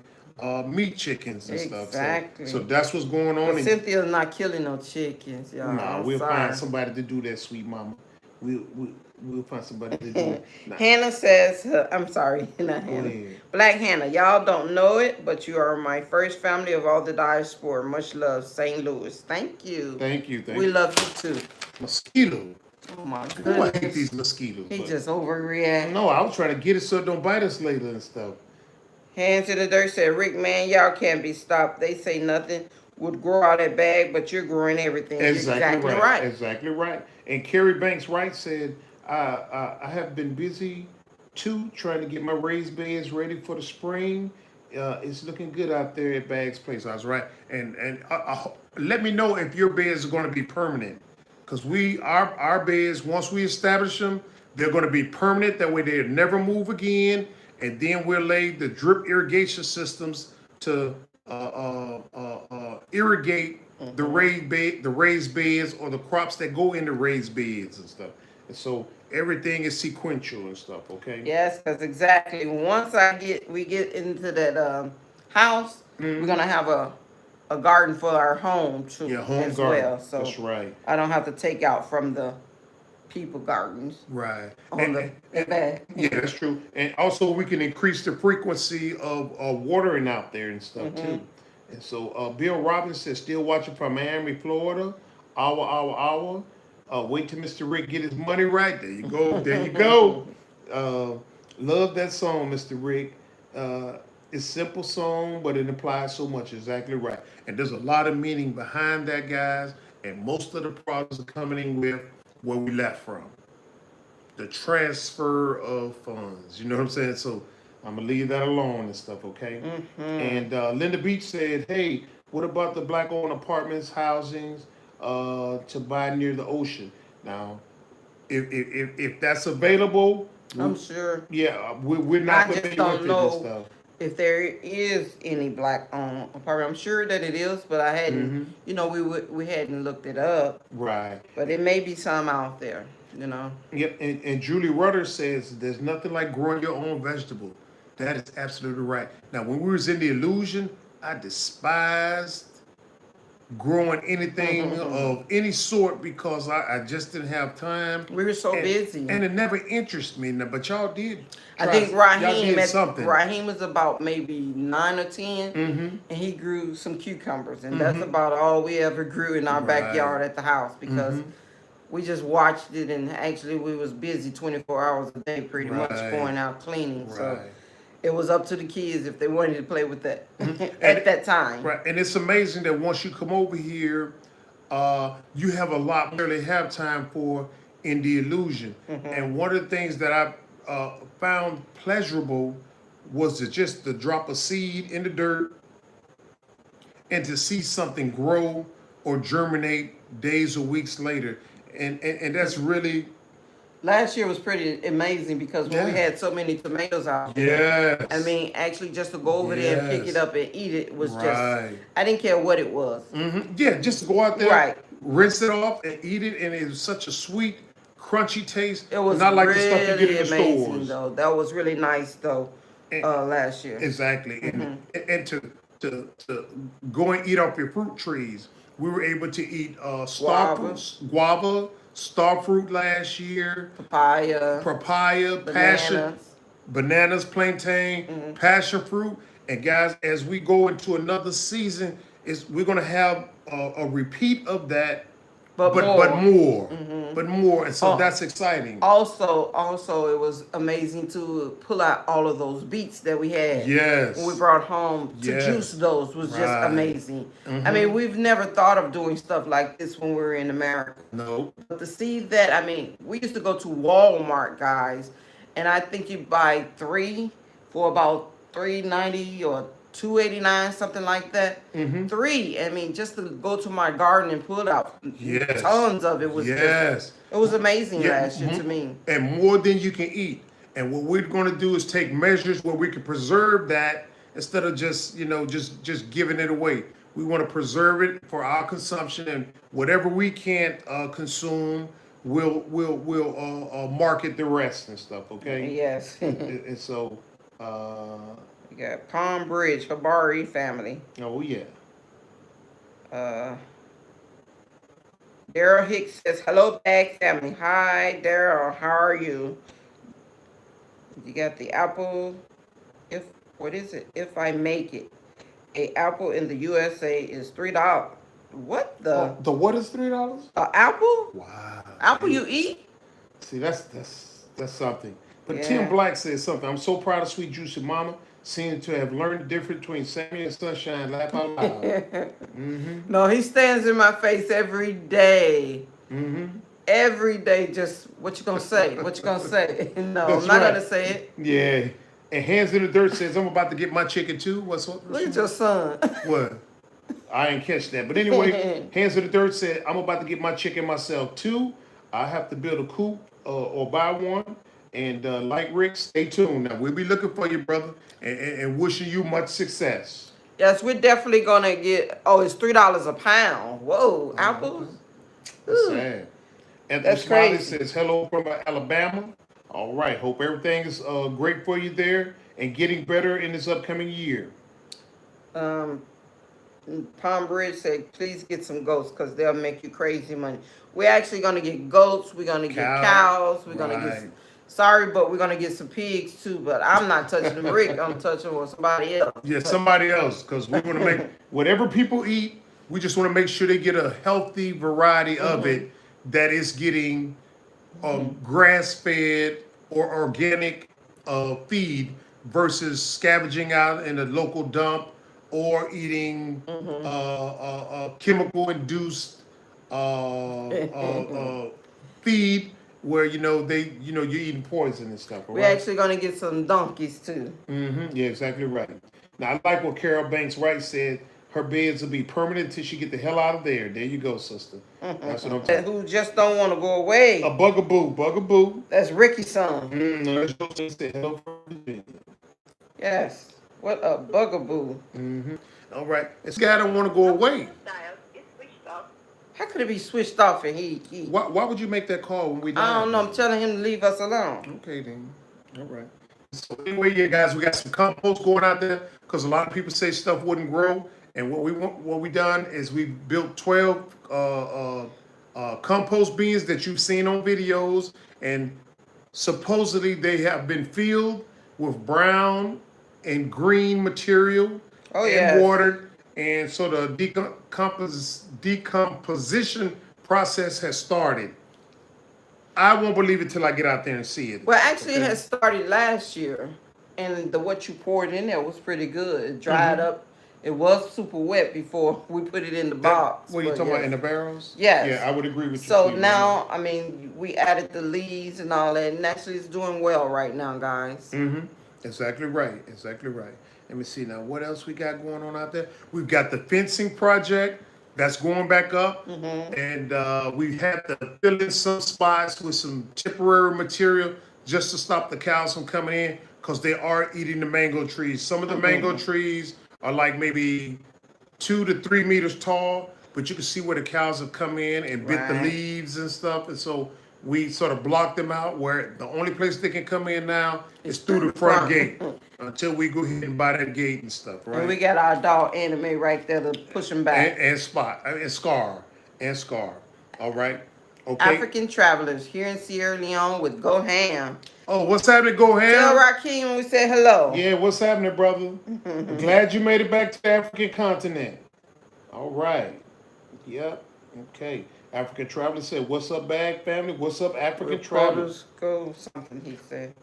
A: meat chickens and stuff.
B: Exactly.
A: So that's what's going on.
B: But
A: And,
B: Cynthia's not killing no chickens, y'all.
A: nah,
B: I'm
A: we'll
B: sorry.
A: find somebody to do that, sweet mama. We'll find somebody to do it. Nah,
B: Hannah says, I'm sorry, not Hannah.
A: ahead.
B: Black Hannah, y'all don't know it, but you are my first family of all the diaspora. Much love, St. Louis. Thank you.
A: Thank you.
B: We love you too.
A: Mosquito.
B: Oh my
A: Ooh, I hate
B: goodness.
A: these mosquitoes.
B: He
A: but-
B: just overreact.
A: No, I was trying to get it so it don't bite us later and stuff.
B: Hands in the dirt said, Rick, man, y'all can't be stopped. They say nothing would grow out that bag, but you're growing everything. You're
A: Exactly right.
B: right.
A: Exactly right. And Carrie Banks Wright said, I have been busy too, trying to get my raised beds ready for the spring. It's looking good out there at Bag's Place. I was right. And let me know if your beds are going to be permanent, because our beds, once we establish them, they're going to be permanent. That way they'll never move again. And then we'll lay the drip irrigation systems to irrigate the raised beds or the crops that go into raised beds and stuff. And so everything is sequential and stuff. Okay.
B: Yes, because exactly. Once we get into that house, we're
A: Hmm.
B: gonna have a garden for our home too
A: Yeah, home
B: as
A: garden.
B: well. So
A: That's right.
B: I don't have to take out from the people gardens
A: Right.
B: on the back.
A: Yeah, that's true. And also, we can increase the frequency of watering out there and stuff too. And so, Bill Robbins says, still watching from Miami, Florida. Hour. Wait till Mr. Rick get his money right. There you go. There you go. Uh, love that song, Mr. Rick. It's a simple song, but it implies so much. Exactly right. And there's a lot of meaning behind that, guys. And most of the problems are coming in with where we left from, the transfer of funds. You know what I'm saying? So I'm gonna leave that alone and stuff, okay? And Linda Beach said, "Hey, what about the black-owned apartments, housings to buy near the ocean? Now, if that's available,
B: I'm sure.
A: yeah, we're not
B: I just
A: familiar
B: don't
A: with it and
B: know
A: stuff.
B: if there is any black owned apartment. I'm sure that it is, but I hadn't. You know, we hadn't looked it up.
A: Right.
B: But it may be some out there. You know.
A: Yep. And Julie Rutter says there's nothing like growing your own vegetable. That is absolutely right. Now, when we was in the illusion, I despised growing anything of any sort because I just didn't have time.
B: We were so busy.
A: And it never interested me. Now, but y'all did.
B: I think Raheem
A: something.
B: Raheem was about maybe 9 or 10, and he grew some cucumbers, and that's about all we ever grew in our backyard at the house because we just watched it, and actually we was busy 24 hours a day, pretty much going out cleaning. So it was up to the kids if they wanted to play with that at that time.
A: Right, and it's amazing that once you come over here, you have a lot you really have time for in the illusion. And one of the things that I found pleasurable was just to drop a seed in the dirt and to see something grow or germinate days or weeks later. And that's really...
B: Last year was pretty amazing because when we had so many tomatoes out there, I mean, actually just to go over there and pick it up and eat it was just, I didn't care what it was.
A: Yeah, just to go out there, rinse it off and eat it, and it was such a sweet, crunchy taste.
B: It was
A: not like
B: really
A: the stuff you get in the
B: amazing,
A: stores.
B: though. That was really nice, though, last year.
A: Exactly. And to go and eat off your fruit trees. We were able to eat guava, star fruit last year, papaya, bananas, plantain, passion fruit. And guys, as we go into another season, we're gonna have a repeat of that, but more. And so that's exciting.
B: Also, it was amazing to pull out all of those beets that we had.
A: Yes.
B: When we brought home to juice those was just amazing. I mean, we've never thought of doing stuff like this when we were in America.
A: No.
B: But to see that, I mean, we used to go to Walmart, guys, and I think you buy 3 for about $3.90 or $2.89, something like that. 3. I mean, just to go to my garden and pull out tons of it was just, it was amazing last year to me.
A: And more than you can eat. And what we're going to do is take measures where we can preserve that instead of just just giving it away. We want to preserve it for our consumption, and whatever we can't consume, we'll market the rest and stuff. Okay.
B: Yes.
A: And so.
B: We got Palm Bridge, Habari family.
A: Oh, yeah.
B: Daryl Hicks says, hello, Bag family. Hi, Daryl. How are you? You got the apple. What is it? If I make it. A apple in the USA is $3. What the?
A: The what is $3?
B: Apple?
A: Wow.
B: Apple you eat?
A: See, that's something. But Tim Black says something. I'm so proud of Sweet Juicy Mama. Seem to have learned the difference between Sammy and Sunshine. Laugh out loud.
B: No, he stands in my face every day. Every day, just what you gonna say? What you gonna say? No, I'm not gonna say it.
A: Yeah. And Hands in the Dirt says, I'm about to get my chicken too.
B: Look at your son.
A: What? I didn't catch that. But anyway, Hands in the Dirt said, I'm about to get my chicken myself too. I have to build a coop or buy one. And like Rick, stay tuned. Now, we'll be looking for you, brother, and wishing you much success.
B: Yes, we're definitely going to get, it's $3 a pound. Whoa, apples?
A: That's sad. Anthony
B: That's
A: Smiley
B: crazy.
A: says, hello from Alabama. All right. Hope everything is great for you there and getting better in this upcoming year.
B: Um, Palm Bridge said, please get some goats because they'll make you crazy money. We're actually going to get goats. We're going to get
A: Cow.
B: cows. We're going to get,
A: Right.
B: sorry, but we're going to get some pigs too. But I'm not touching them, Rick. I'm touching with somebody else.
A: Yeah, somebody else, because we want to make whatever people eat, we just want to make sure they get a healthy variety of it that is getting grass-fed or organic feed versus scavenging out in a local dump or eating chemical-induced feed where you're eating poison and stuff.
B: We're
A: Right?
B: actually going to get some donkeys too.
A: Yeah, exactly right. Now I like what Carol Banks Wright said. Her beds will be permanent until she get the hell out of there. There you go, sister. That's what I'm talking.
B: Who just don't want to go away.
A: A bugaboo.
B: That's Ricky's son.
A: No, that's what she said. Hello from Virginia.
B: Yes. What a bugaboo.
A: All right. This guy don't want to go away.
B: How could it be switched off and he
A: Why would you make that call when we done?
B: I don't know. I'm telling him to leave us alone.
A: Okay, then. All right. So anyway, yeah, guys, we got some compost going out there because a lot of people say stuff wouldn't grow, and what we done is we built 12 compost bins that you've seen on videos, and supposedly they have been filled with brown and green material and watered, and so the decomposition process has started. I won't believe it till I get out there and see it.
B: Well, actually, it had started last year, and what you poured in there was pretty good. It dried up. It was super wet before we put it in the box.
A: What are you talking about, in the barrels?
B: Yes.
A: Yeah, I would agree with you.
B: So now, I mean, we added the leaves and all that, and actually it's doing well right now, guys.
A: Exactly right. Let me see now. What else we got going on out there? We've got the fencing project that's going back up, and we had to fill in some spots with some temporary material just to stop the cows from coming in because they are eating the mango trees. Some of the mango trees are like maybe 2 to 3 meters tall, but you can see where the cows have come in and bit the leaves and stuff, and so we sort of blocked them out where the only place they can come in now is through the front gate until we go ahead and buy that gate and stuff, right?
B: And we got our dog Anime right there to push him back.
A: And Scar. All right. Okay.
B: African travelers here in Sierra Leone with Go Ham.
A: Oh, what's happening, Go Ham?
B: Tell Rakeem we said hello.
A: Yeah, what's happening, brother? I'm glad you made it back to the African continent. All right. Yep. Okay. African Traveler said, what's up, Bag Family? What's up, African Travelers?
B: Go something, he said.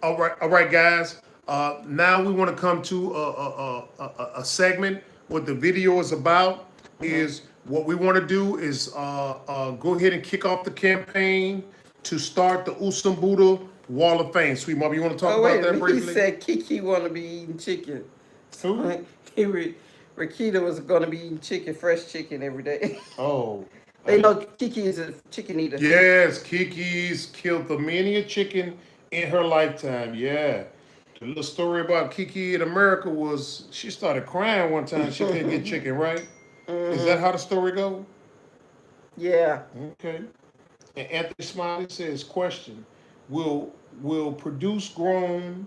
A: All right, guys. Now we want to come to a segment. What the video is about is what we want to do is go ahead and kick off the campaign to start the Usumbura Wall of Fame. Sweet Mama, you want to talk about that briefly?
B: He said Kiki want to be eating chicken.
A: Who?
B: Rakita was going to be eating chicken, fresh chicken every day.
A: Oh.
B: They know Kiki is a chicken eater.
A: Yes, Kiki's killed the many a chicken in her lifetime. Yeah. The little story about Kiki in America was she started crying one time she couldn't get chicken, right? Is that how the story goes?
B: Yeah.
A: Okay. And Anthony Smiley says, question, will produce grown,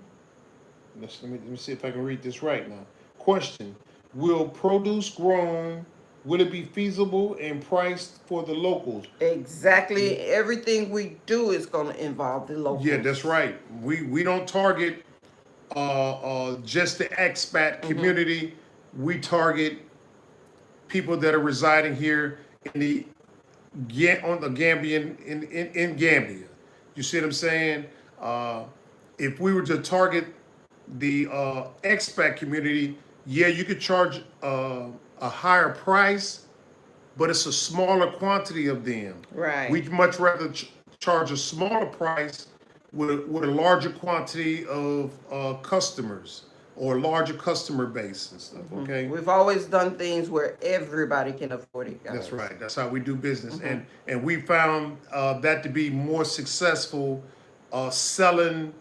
A: let me see if I can read this right now. Question, will produce grown, will it be feasible and priced for the locals?
B: Exactly. Everything we do is going to involve the locals.
A: Yeah, that's right. We don't target just the expat community. We target people that are residing here in the Gambian in Gambia. You see what I'm saying? If we were to target the expat community, yeah, you could charge a higher price, but it's a smaller quantity of them.
B: Right.
A: We'd much rather charge a smaller price with a larger quantity of customers or a larger customer base and stuff, okay?
B: We've always done things where everybody can afford it, guys.
A: That's right. That's how we do business. And we found that to be more successful selling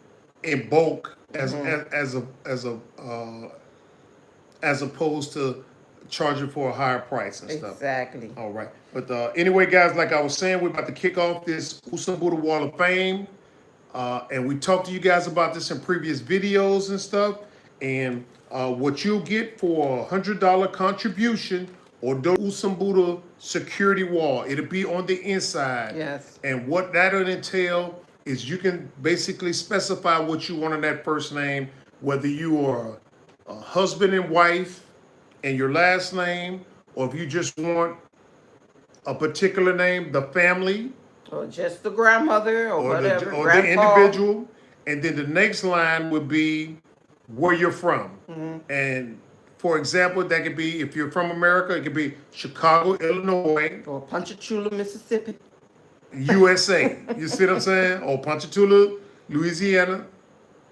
A: in bulk as opposed to charging for a higher price and stuff.
B: Exactly.
A: All right. But anyway, guys, like I was saying, we're about to kick off this Usumbura Wall of Fame. And we talked to you guys about this in previous videos and stuff. And what you'll get for $100 contribution or the Usumbura security wall, it'll be on the inside.
B: Yes.
A: And what that'll entail is you can basically specify what you want on that first name, whether you are a husband and wife and your last name, or if you just want a particular name, the family,
B: Or just the grandmother or whatever.
A: or
B: Grandpa.
A: the individual. And then the next line would be where you're from. And for example, that could be, if you're from America, it could be Chicago, Illinois,
B: Or Ponchatoula, Mississippi.
A: USA. You see what I'm saying? Or Ponchatoula, Louisiana.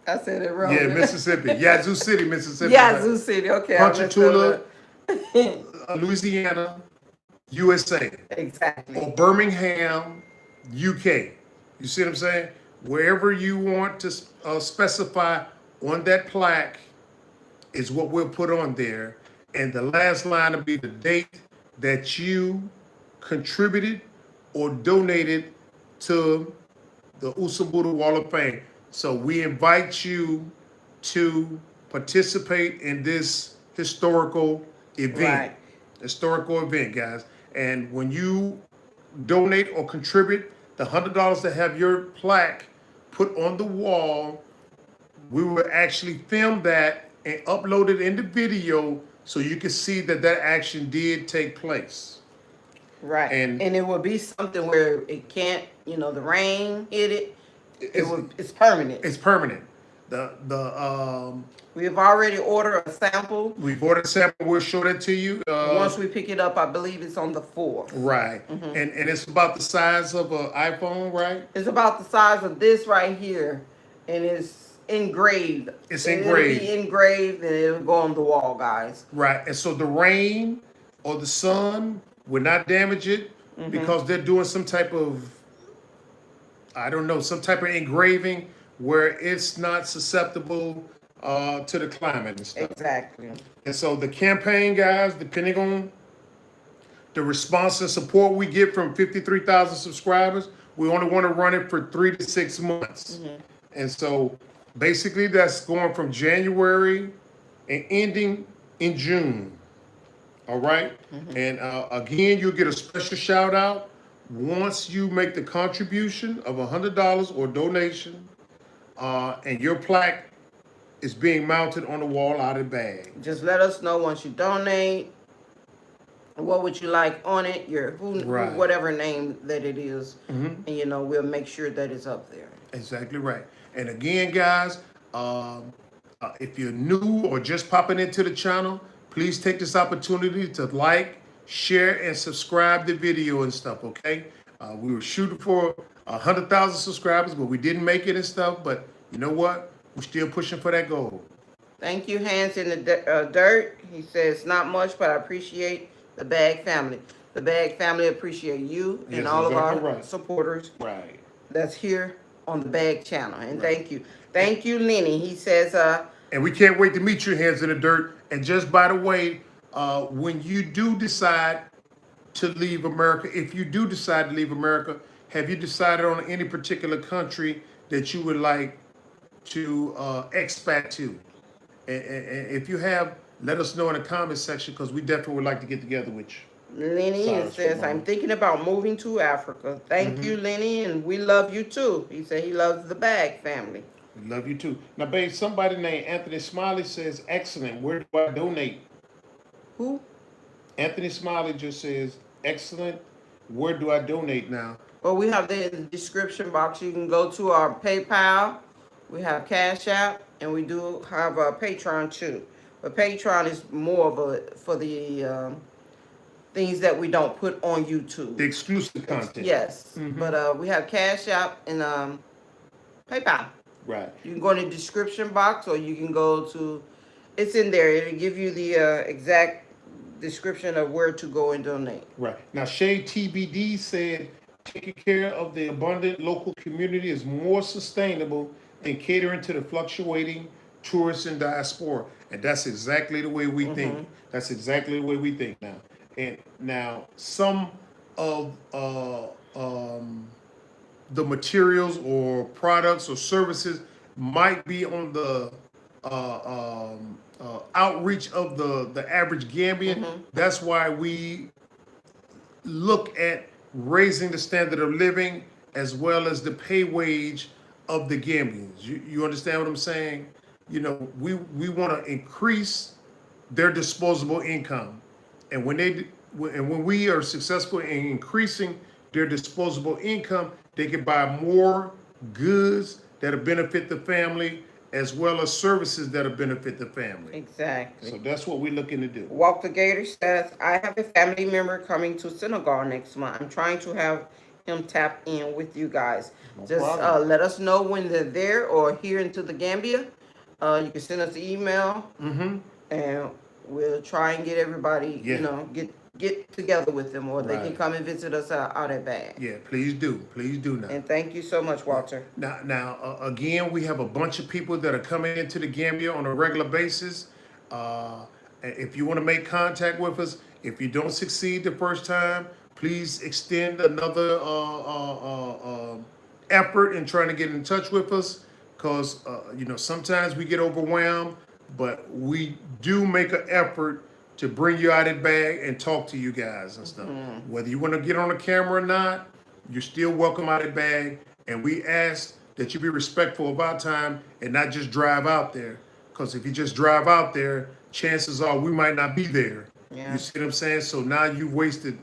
B: I said it wrong.
A: Yeah, Mississippi. Yazoo City, Mississippi.
B: Yazoo City. Okay. I messed
A: Ponchatoula,
B: up.
A: Louisiana, USA.
B: Exactly.
A: Or Birmingham, UK. You see what I'm saying? Wherever you want to specify on that plaque is what we'll put on there. And the last line will be the date that you contributed or donated to the Usumbura Wall of Fame. So we invite you to participate in this historical event.
B: Right.
A: Historical event, guys. And when you donate or contribute the $100 to have your plaque put on the wall, we will actually film that and upload it in the video so you can see that that action did take place.
B: Right.
A: And
B: it will be something where it can't, the rain hit it. It's permanent.
A: It's permanent.
B: We have already ordered a sample.
A: We've ordered a sample. We'll show that to you.
B: Once we pick it up, I believe it's on the 4th.
A: Right. And it's about the size of an iPhone, right?
B: It's about the size of this right here, and it's engraved.
A: It's engraved.
B: It'll be engraved, and it'll go on the wall, guys.
A: Right. And so the rain or the sun will not damage it because they're doing some type of, some type of engraving where it's not susceptible to the climate and stuff.
B: Exactly.
A: And so the campaign, guys, depending on the response and support we get from 53,000 subscribers, we only want to run it for 3 to 6 months. And so basically that's going from January and ending in June. All right. And again, you'll get a special shout out once you make the contribution of $100 or donation, and your plaque is being mounted on the wall out of the bag.
B: Just let us know once you donate. What would you like on it? Whatever name that it is, and we'll make sure that it's up there.
A: Exactly right. And again, guys, if you're new or just popping into the channel, please take this opportunity to like, share, and subscribe the video and stuff. Okay, we were shooting for 100,000 subscribers, but we didn't make it and stuff. But you know what? We're still pushing for that goal.
B: Thank you, Hands in the Dirt. He says, not much, but I appreciate the Bag family. The Bag family appreciate you and all of our supporters that's here on the Bag channel. And thank you. Thank you, Lenny. He says...
A: and we can't wait to meet you, Hands in the Dirt. And just by the way, when you do decide to leave America, if you do decide to leave America, have you decided on any particular country that you would like to expat to? And if you have, let us know in the comment section, because we definitely would like to get together with you.
B: Lenny says, I'm thinking about moving to Africa. Thank you, Lenny, and we love you too. He said he loves the Bag family.
A: We love you too. Now, babe, somebody named Anthony Smiley says, excellent. Where do I donate?
B: Who?
A: Anthony Smiley just says, excellent. Where do I donate now?
B: Well, we have the description box. You can go to our PayPal. We have Cash App, and we do have a Patreon too. But Patreon is more of for the things that we don't put on YouTube.
A: The exclusive content.
B: Yes. But we have Cash App and PayPal.
A: Right.
B: You can go in the description box, or you can go to, it's in there. It'll give you the exact description of where to go and donate.
A: Right. Now, Shade TBD said, taking care of the abundant local community is more sustainable than catering to the fluctuating tourists and diaspora. And that's exactly the way we think. That's exactly the way we think now. And now some of the materials or products or services might be on the outreach of the average Gambian. That's why we look at raising the standard of living as well as the pay wage of the Gambians. You understand what I'm saying? You know, we want to increase their disposable income, and when we are successful in increasing their disposable income, they can buy more goods that'll benefit the family as well as services that'll benefit the family.
B: Exactly.
A: So that's what we're looking to do.
B: Walk the Gator says, I have a family member coming to Senegal next month. I'm trying to have him tap in with you guys.
A: No
B: Just
A: problem.
B: let us know when they're there or here into the Gambia. You can send us an email, and we'll try and get everybody,
A: Yeah.
B: you know, get together with them, or they can
A: Right.
B: come and visit us out at Bag.
A: Yeah, please do. Please do now.
B: And thank you so much, Walter.
A: Now, again, we have a bunch of people that are coming into the Gambia on a regular basis. If you want to make contact with us, if you don't succeed the first time, please extend another effort in trying to get in touch with us, because you know, sometimes we get overwhelmed, but we do make an effort to bring you out of Bag and talk to you guys and stuff. Whether you want to get on the camera or not, you're still welcome out of Bag, and we ask that you be respectful of our time and not just drive out there, because if you just drive out there, chances are we might not be there.
B: Yeah.
A: You see what I'm saying? So now you've wasted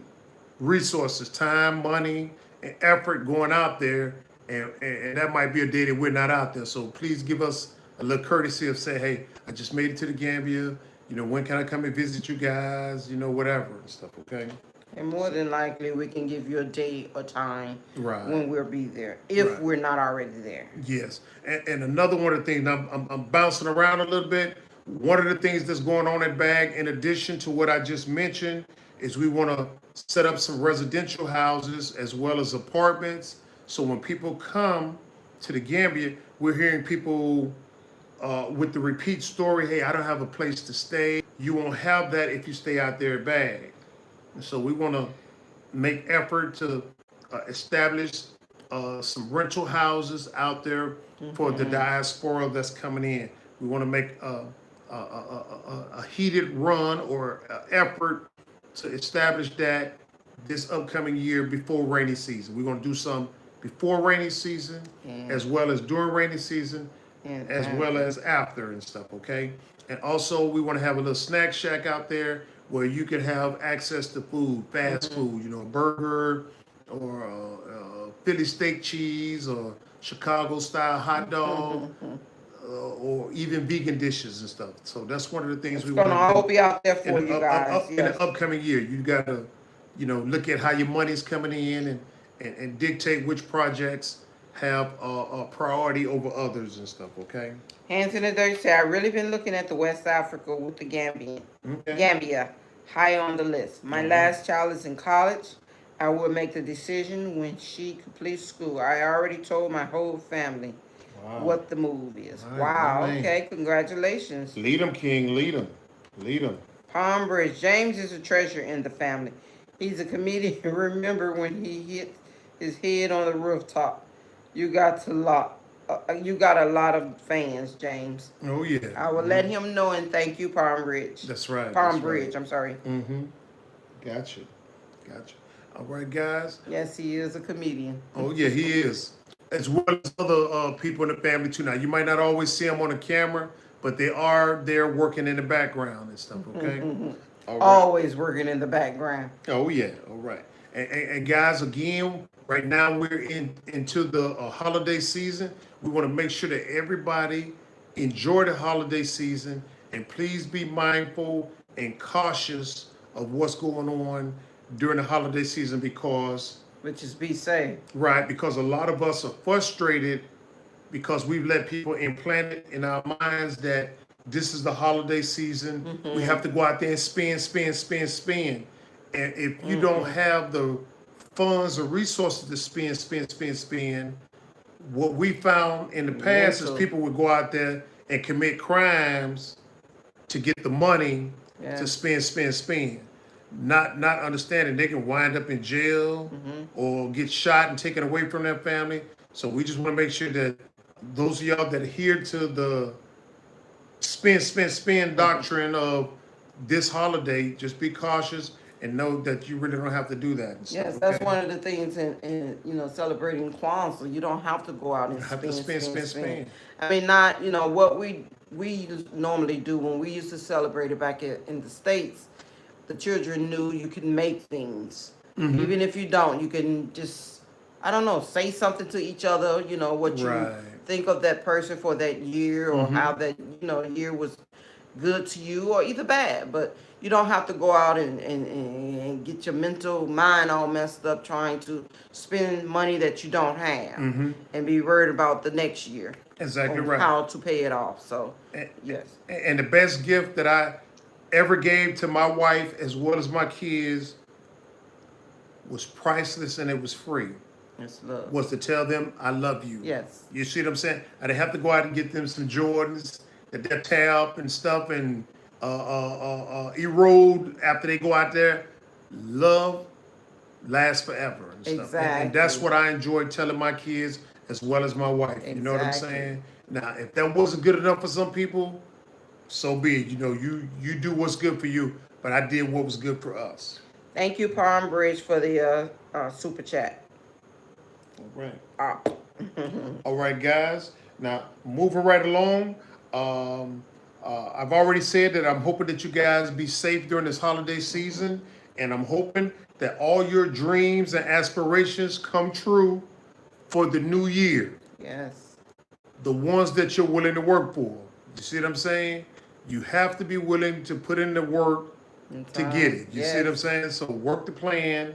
A: resources, time, money, and effort going out there, and that might be a day that we're not out there. So please give us a little courtesy of saying, hey, I just made it to the Gambia. You know, when can I come and visit you guys? You know, whatever and stuff, okay?
B: And more than likely, we can give you a date or time
A: Right.
B: when we'll be there, if
A: Right.
B: we're not already there.
A: Yes, and another one of the things, I'm bouncing around a little bit. One of the things that's going on at Bag, in addition to what I just mentioned, is we want to set up some residential houses as well as apartments. So when people come to the Gambia, we're hearing people with the repeat story, hey, I don't have a place to stay. You won't have that if you stay out there at Bag. And so we want to make effort to establish some rental houses out there for the diaspora that's coming in. We want to make a heated run or effort to establish that this upcoming year before rainy season. We're going to do some before rainy season, as well as during rainy season, as well as after and stuff, okay? And also, we want to have a little snack shack out there where you can have access to food, fast food, you know, a burger or Philly steak cheese or Chicago-style hot dog, or even vegan dishes and stuff. So that's one of the things we want
B: to all be out there for you guys.
A: in the upcoming year. You got to, you know, look at how your money's coming in and dictate which projects have a priority over others and stuff, okay?
B: Hands in the dirt say, I really been looking at the West Africa with the Gambian.
A: Okay.
B: Gambia, high on the list. My last child is in college. I will make the decision when she completes school. I already told my whole family what the move is.
A: Right,
B: Wow,
A: right.
B: okay, congratulations.
A: Lead them, King, lead them. Lead them.
B: Palm Bridge, James is a treasure in the family. He's a comedian. Remember when he hit his head on the rooftop? You got a lot of fans, James.
A: Oh, yeah.
B: I will let him know, and thank you, Palm Bridge.
A: That's right.
B: Palm
A: that's
B: Bridge,
A: right.
B: I'm sorry.
A: Mm-hmm. Gotcha. All right, guys.
B: Yes, he is a comedian.
A: Oh, yeah, he is. As well as other people in the family, too. Now, you might not always see them on the camera, but they are there working in the background and stuff, okay? All right.
B: Always working in the background.
A: Oh, yeah. All right. And guys, again, right now we're into the holiday season. We want to make sure that everybody enjoy the holiday season, and please be mindful and cautious of what's going on during the holiday season,
B: Which is be safe.
A: Right, because a lot of us are frustrated because we've let people implant it in our minds that this is the holiday season. We have to go out there and spend. And if you don't have the funds or resources to spend, what we found in the past is people would go out there and commit crimes to get the money to
B: Yes.
A: spend. Not understanding they can wind up in jail or get shot and taken away from their family. So we just want to make sure that those of y'all that adhere to the spend doctrine of this holiday, just be cautious and know that you really don't have to do that and stuff.
B: Yes, that's
A: Okay?
B: one of the things in celebrating Kwanzaa. You don't have to go out and
A: You have to spend.
B: I mean, not what we normally do when we used to celebrate it back in the States. The children knew you can make things, even if you don't. You can just, I don't know, say something to each other. What you
A: Right.
B: think of that person for that year, or how that year was good to you, or either bad. But you don't have to go out and get your mental mind all messed up trying to spend money that you don't have, and be worried about the next year.
A: Exactly
B: on
A: right.
B: How to pay it off. So
A: And,
B: yes.
A: and the best gift that I ever gave to my wife as well as my kids was priceless and it was free.
B: It's love.
A: Was to tell them I love you.
B: Yes.
A: You see what I'm saying? I didn't have to go out and get them some Jordans that they tear up and stuff and erode after they go out there. Love lasts forever and stuff.
B: Exactly.
A: And that's what I enjoy telling my kids as well as my wife.
B: Exactly.
A: You know what I'm saying? Now, if that wasn't good enough for some people, so be it. You do what's good for you, but I did what was good for us.
B: Thank you, Palm Bridge, for the super chat.
A: All right.
B: Ah.
A: All right, guys. Now, moving right along. I've already said that I'm hoping that you guys be safe during this holiday season, and I'm hoping that all your dreams and aspirations come true for the new year.
B: Yes.
A: The ones that you're willing to work for. You see what I'm saying? You have to be willing to put in the work to get it. You see what I'm saying? So work the plan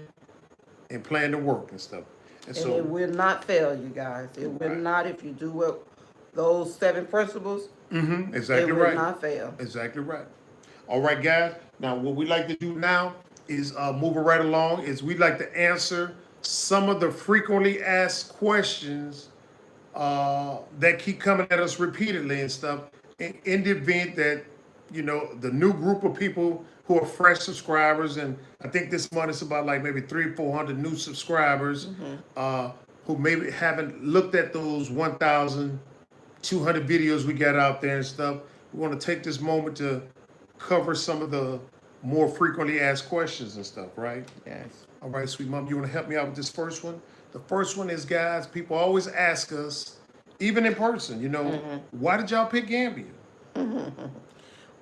A: and plan the work and stuff.
B: And it will not fail, you guys. It will not, if you do what those 7 principles.
A: Exactly
B: it
A: right.
B: will not fail.
A: Exactly right. All right, guys. Now, what we like to do now is moving right along. Is we like to answer some of the frequently asked questions that keep coming at us repeatedly and stuff. In the event that the new group of people who are fresh subscribers, and I think this month it's about like maybe 300-400 new subscribers who maybe haven't looked at those 1,200 videos we got out there and stuff. We want to take this moment to cover some of the more frequently asked questions and stuff, right?
B: Yes.
A: All right, sweet mom, you want to help me out with this first one? The first one is, guys, people always ask us, even in person, why did y'all pick Gambia?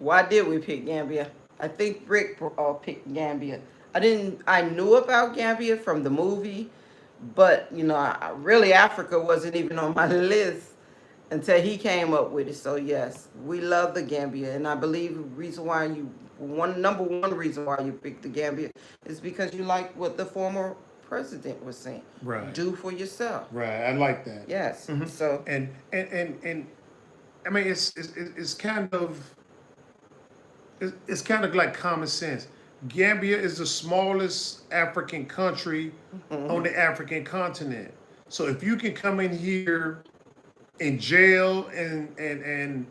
B: Why did we pick Gambia? I think Rick picked Gambia. I knew about Gambia from the movie, but really Africa wasn't even on my list until he came up with it. So yes, we love the Gambia, and I believe number one reason why you picked the Gambia is because you like what the former president was saying.
A: Right.
B: Do for yourself.
A: Right. I like that.
B: Yes.
A: Mm-hmm.
B: So
A: and I mean it's kind of like common sense. Gambia is the smallest African country on the African continent. So if you can come in here in jail and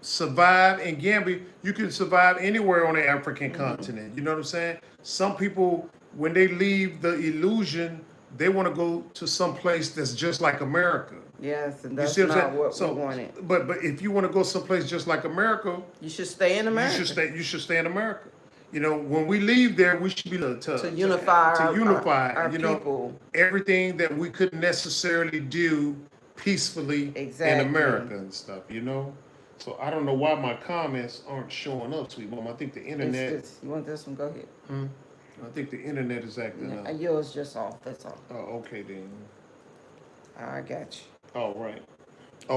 A: survive in Gambia, you can survive anywhere on the African continent. You know what I'm saying? Some people, when they leave the illusion, they want to go to some place that's just like America.
B: yes, and that's
A: You see what I'm
B: not
A: saying?
B: what we wanted.
A: But if you want to go someplace just like America,
B: You should stay in America.
A: you should stay in America. When we leave there, we should be
B: to unify our people.
A: Everything that we couldn't necessarily do peacefully
B: Exactly.
A: in America and stuff. So I don't know why my comments aren't showing up, sweet mom. I think the internet.
B: You want this one? Go ahead.
A: I think the internet is acting up.
B: And yours just off. That's all.
A: Oh, okay then.
B: I got you.
A: All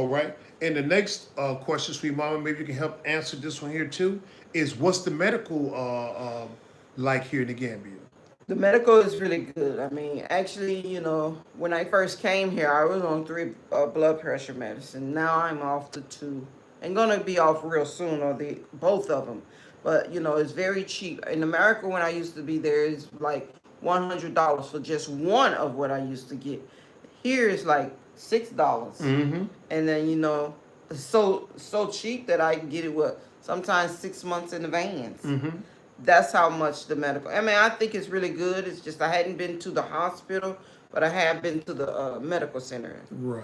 A: right. And the next question, sweet mama, maybe you can help answer this one here too, is what's the medical like here in the Gambia?
B: The medical is really good. I mean, actually, when I first came here, I was on 3 blood pressure medicine. Now I'm off to 2. I'm gonna be off real soon, or both of them. But it's very cheap. In America, when I used to be there, it's like $100 for just one of what I used to get. Here it's like $6.
A: Mm-hmm.
B: And then so cheap that I can get it sometimes 6 months in advance.
A: Mm-hmm.
B: That's how much the medical. I mean, I think it's really good. It's just I hadn't been to the hospital, but I have been to the medical center
A: Right.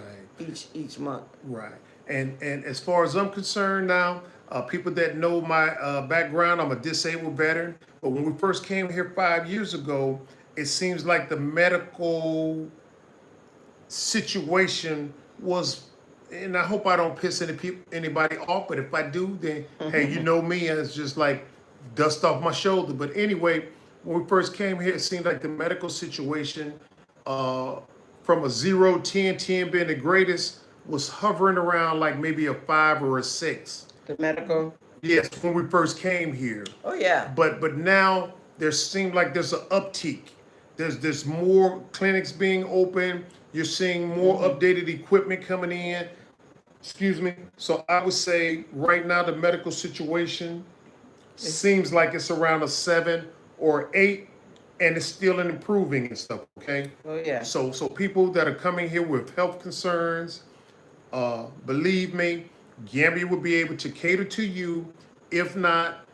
B: each month.
A: Right. And as far as I'm concerned now, people that know my background, I'm a disabled veteran. But when we first came here 5 years ago, it seems like the medical situation was, and I hope I don't piss anybody off, but if I do, then hey, you know me, and it's just like dust off my shoulder. But anyway, when we first came here, it seemed like the medical situation, uh, from a 0, 10, 10 being the greatest, was hovering around like maybe a 5 or a 6.
B: The medical.
A: Yes, when we first came here.
B: Oh yeah.
A: But now there seems like there's an uptick. There's more clinics being open. You're seeing more updated equipment coming in. Excuse me. So I would say right now the medical situation seems like it's around a 7 or 8, and it's still improving and stuff. Okay.
B: Oh yeah.
A: So people that are coming here with health concerns, believe me, Gambia will be able to cater to you. If not,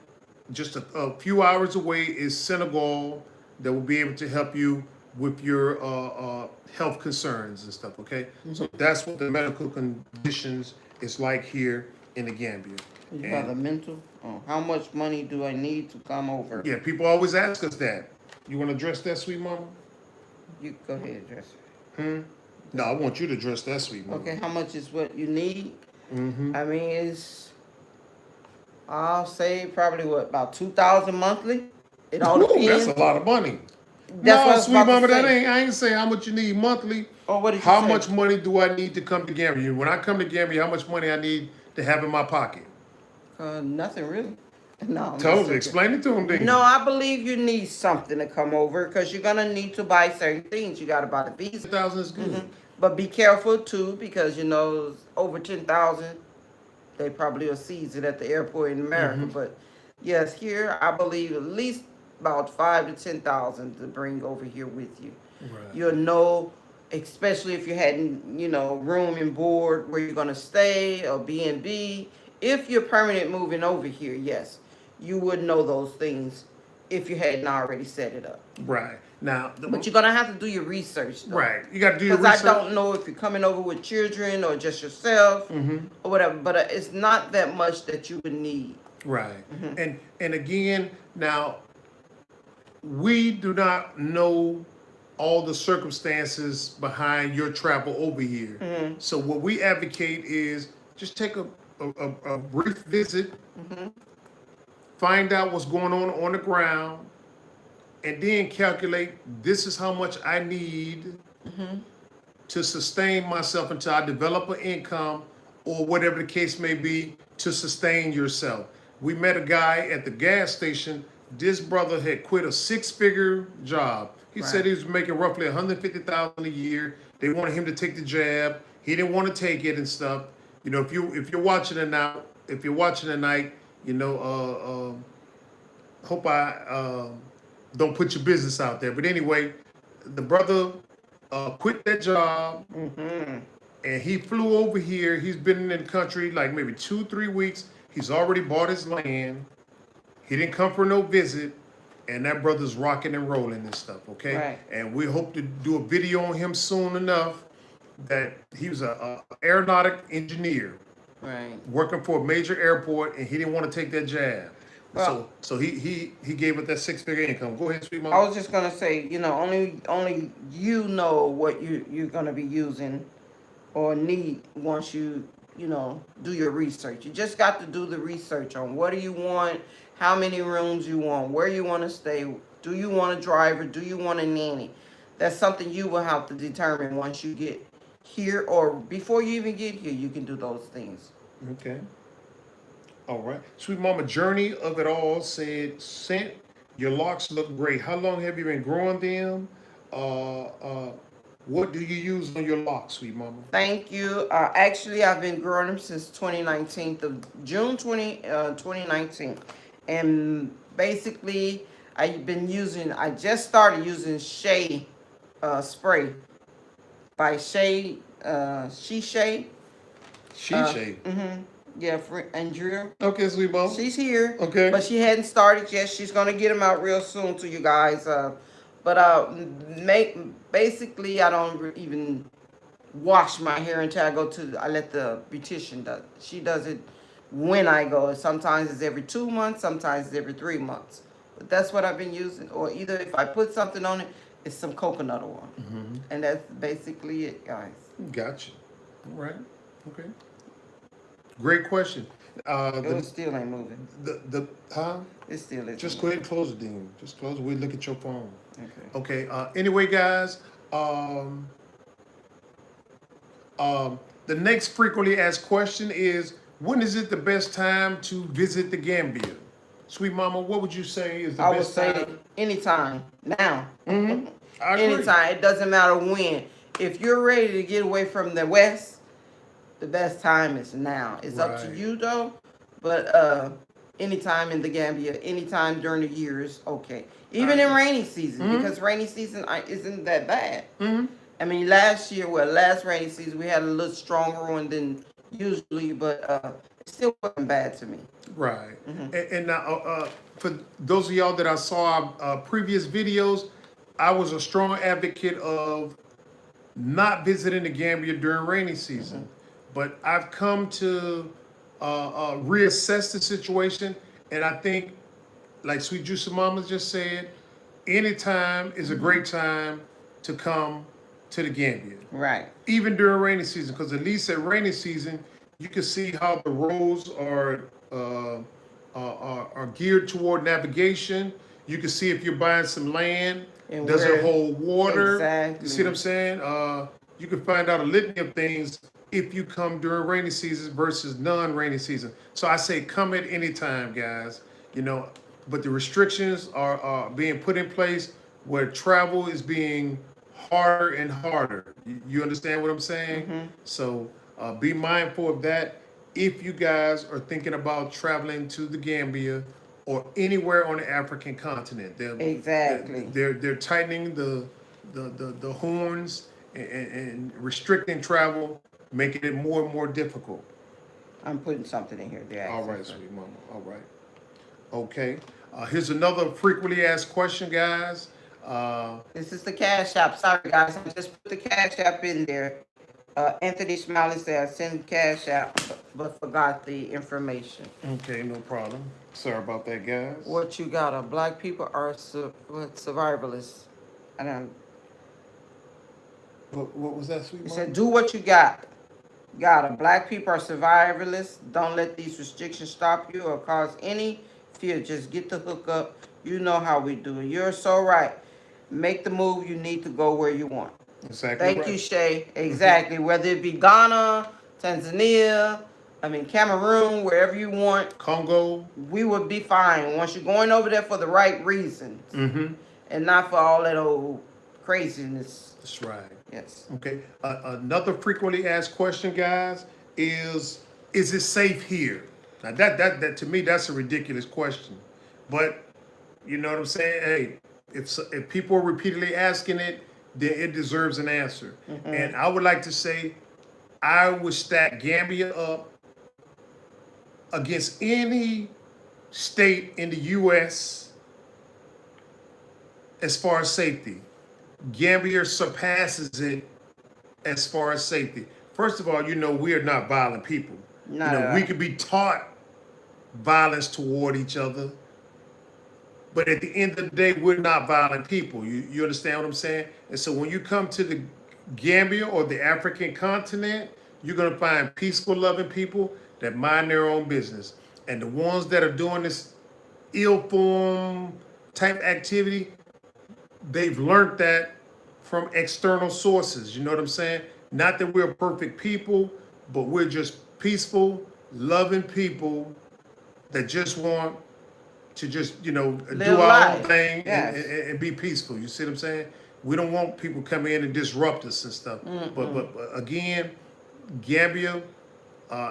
A: just a few hours away is Senegal that will be able to help you with your health concerns and stuff, okay? So that's what the medical conditions is like here in the Gambia.
B: You have the mental. Oh, how much money do I need to come over?
A: Yeah, people always ask us that. You want to address that, sweet mama?
B: You go ahead, address it.
A: No, I want you to address that, sweet mama.
B: Okay, how much is what you need? I mean, I'll say probably about 2,000 monthly. It all
A: Ooh,
B: depends.
A: that's a lot of money.
B: That's what I
A: No,
B: was
A: sweet
B: about to
A: mama,
B: say.
A: I ain't saying how much you need monthly.
B: Oh, what did you
A: How
B: say?
A: much money do I need to come to Gambia? When I come to Gambia, how much money I need to have in my pocket?
B: Nothing really. No. I'm
A: Tell
B: just
A: him, explain it to him, then.
B: No, I believe you need something to come over because you're gonna need to buy certain things. You gotta buy the visa.
A: 10,000 is good.
B: But be careful too, because over 10,000, they probably will seize it at the airport in America. But yes, here I believe at least about 5 to 10,000 to bring over here with you.
A: Right.
B: You'll know, especially if you hadn't, room and board where you're gonna stay or B&B. If you're permanent moving over here, yes, you would know those things if you hadn't already set it up.
A: Right. Now,
B: But you're gonna have to do your research, though.
A: right. You got to do your
B: Because
A: research.
B: I don't know if you're coming over with children or just yourself or whatever. But it's not that much that you would need.
A: Right. And again, now, we do not know all the circumstances behind your travel over here. So what we advocate is just take a brief visit, find out what's going on the ground, and then calculate, this is how much I need to sustain myself until I develop an income or whatever the case may be to sustain yourself. We met a guy at the gas station. This brother had quit a 6-figure job. He said he was making roughly $150,000 a year. They wanted him to take the jab. He didn't want to take it and stuff. If you're watching it now, if you're watching tonight, hope I don't put your business out there. But anyway, the brother quit that job, and he flew over here. He's been in the country like maybe 2-3 weeks. He's already bought his land. He didn't come for no visit, and that brother's rocking and rolling and stuff, okay?
B: Right.
A: And we hope to do a video on him soon enough. That he was a aeronautic engineer,
B: Right.
A: working for a major airport, and he didn't want to take that jab.
B: Well,
A: So he gave up that 6-figure income. Go ahead, sweet mama.
B: I was just gonna say, only you know what you're gonna be using or need once you do your research. You just got to do the research on what do you want, how many rooms you want, where you want to stay, do you want a driver, do you want a nanny? That's something you will have to determine once you get here, or before you even get here. You can do those things.
A: Okay. All right. Sweet mama, journey of it all said, Scent, your locks look great. How long have you been growing them? What do you use on your locks, sweet mama?
B: Thank you. Actually, I've been growing them since 2019, June 2019. And basically, I just started using Shea spray by Shea,
A: Shay.
B: Yeah, Andrea.
A: Okay, sweet mama.
B: She's here.
A: Okay.
B: But she hadn't started yet. She's gonna get them out real soon to you guys. But basically, I don't even wash my hair until I go to. I let the beautician do. She does it when I go. Sometimes it's every 2 months. Sometimes it's every 3 months. But that's what I've been using. Or either if I put something on it, it's some coconut oil, and that's basically it, guys.
A: Gotcha. All right. Okay. Great question.
B: It still ain't moving.
A: Huh?
B: It still is.
A: Just go ahead and close it, Dean. Just close it. We look at your phone.
B: Okay.
A: Okay. Anyway, guys. The next frequently asked question is, when is it the best time to visit the Gambia? Sweet mama, what would you say is the best time? I would say
B: anytime. Now.
A: I agree.
B: Anytime. It doesn't matter when. If you're ready to get away from the West, the best time is now. It's up to you though. But anytime in the Gambia, anytime during the year is okay. Even in rainy season, because rainy season isn't that bad. I mean, last rainy season, we had a little stronger one than usually, but it still wasn't bad to me.
A: Right. And now, for those of y'all that I saw previous videos, I was a strong advocate of not visiting the Gambia during rainy season. But I've come to reassess the situation, and I think, like Sweet Juicy Mama just said, anytime is a great time to come to the Gambia.
B: Right.
A: Even during rainy season, because at least at rainy season, you can see how the roads are geared toward navigation. You can see if you're buying some land, and does it hold water?
B: Exactly.
A: You see what I'm saying? You can find out a litany of things if you come during rainy seasons versus non-rainy season. So I say come at any time, guys. You know, but the restrictions are being put in place where travel is being harder and harder. You understand what I'm saying? So be mindful of that if you guys are thinking about traveling to the Gambia or anywhere on the African continent. They're tightening the horns and restricting travel, making it more and more difficult.
B: I'm putting something in here.
A: All right, sweet mama. All right. Okay. Here's another frequently asked question, guys.
B: This is the Cash App. Sorry, guys. I just put the Cash App in there. Anthony Smiley said I sent Cash App, but forgot the information.
A: Okay, no problem. Sorry about that, guys.
B: What you got? Black people are survivalists. I don't.
A: What was that, sweet mama?
B: He said, do what you got. Black people are survivalists. Don't let these restrictions stop you or cause any fear. Just get the hook up. You know how we do it. You're so right. Make the move. You need to go where you want.
A: Exactly.
B: Thank you, Shay. Exactly. Whether it be Ghana, Tanzania, Cameroon, wherever you want.
A: Congo.
B: We would be fine once you're going over there for the right reasons. And not for all that old craziness.
A: That's right.
B: Yes.
A: Okay. Another frequently asked question, guys, is it safe here? Now that to me, that's a ridiculous question. But you know what I'm saying? Hey, if people are repeatedly asking it, then it deserves an answer. And I would like to say, I would stack Gambia up against any state in the U.S. as far as safety. Gambia surpasses it as far as safety. First of all, we are not violent people. We could be taught violence toward each other, but at the end of the day, we're not violent people. You understand what I'm saying? And so when you come to the Gambia or the African continent, you're going to find peaceful, loving people that mind their own business. And the ones that are doing this ill-form type activity, they've learned that from external sources. You know what I'm saying? Not that we're perfect people, but we're just peaceful, loving people that just want to just, do our own thing and be peaceful. You see what I'm saying? We don't want people come in and disrupt us and stuff. But again, Gambia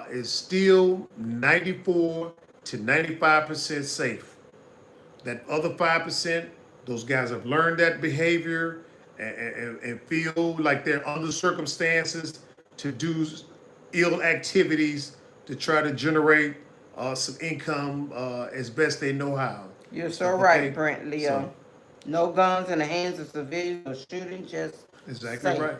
A: is still 94 to 95% safe. That other 5%, those guys have learned that behavior and feel like they're under circumstances to do ill activities to try to generate some income as best they know how.
B: You're so
A: Okay?
B: right, Brent Leo.
A: So,
B: No guns in the hands of civilians or shooting, just
A: exactly
B: safe.
A: right.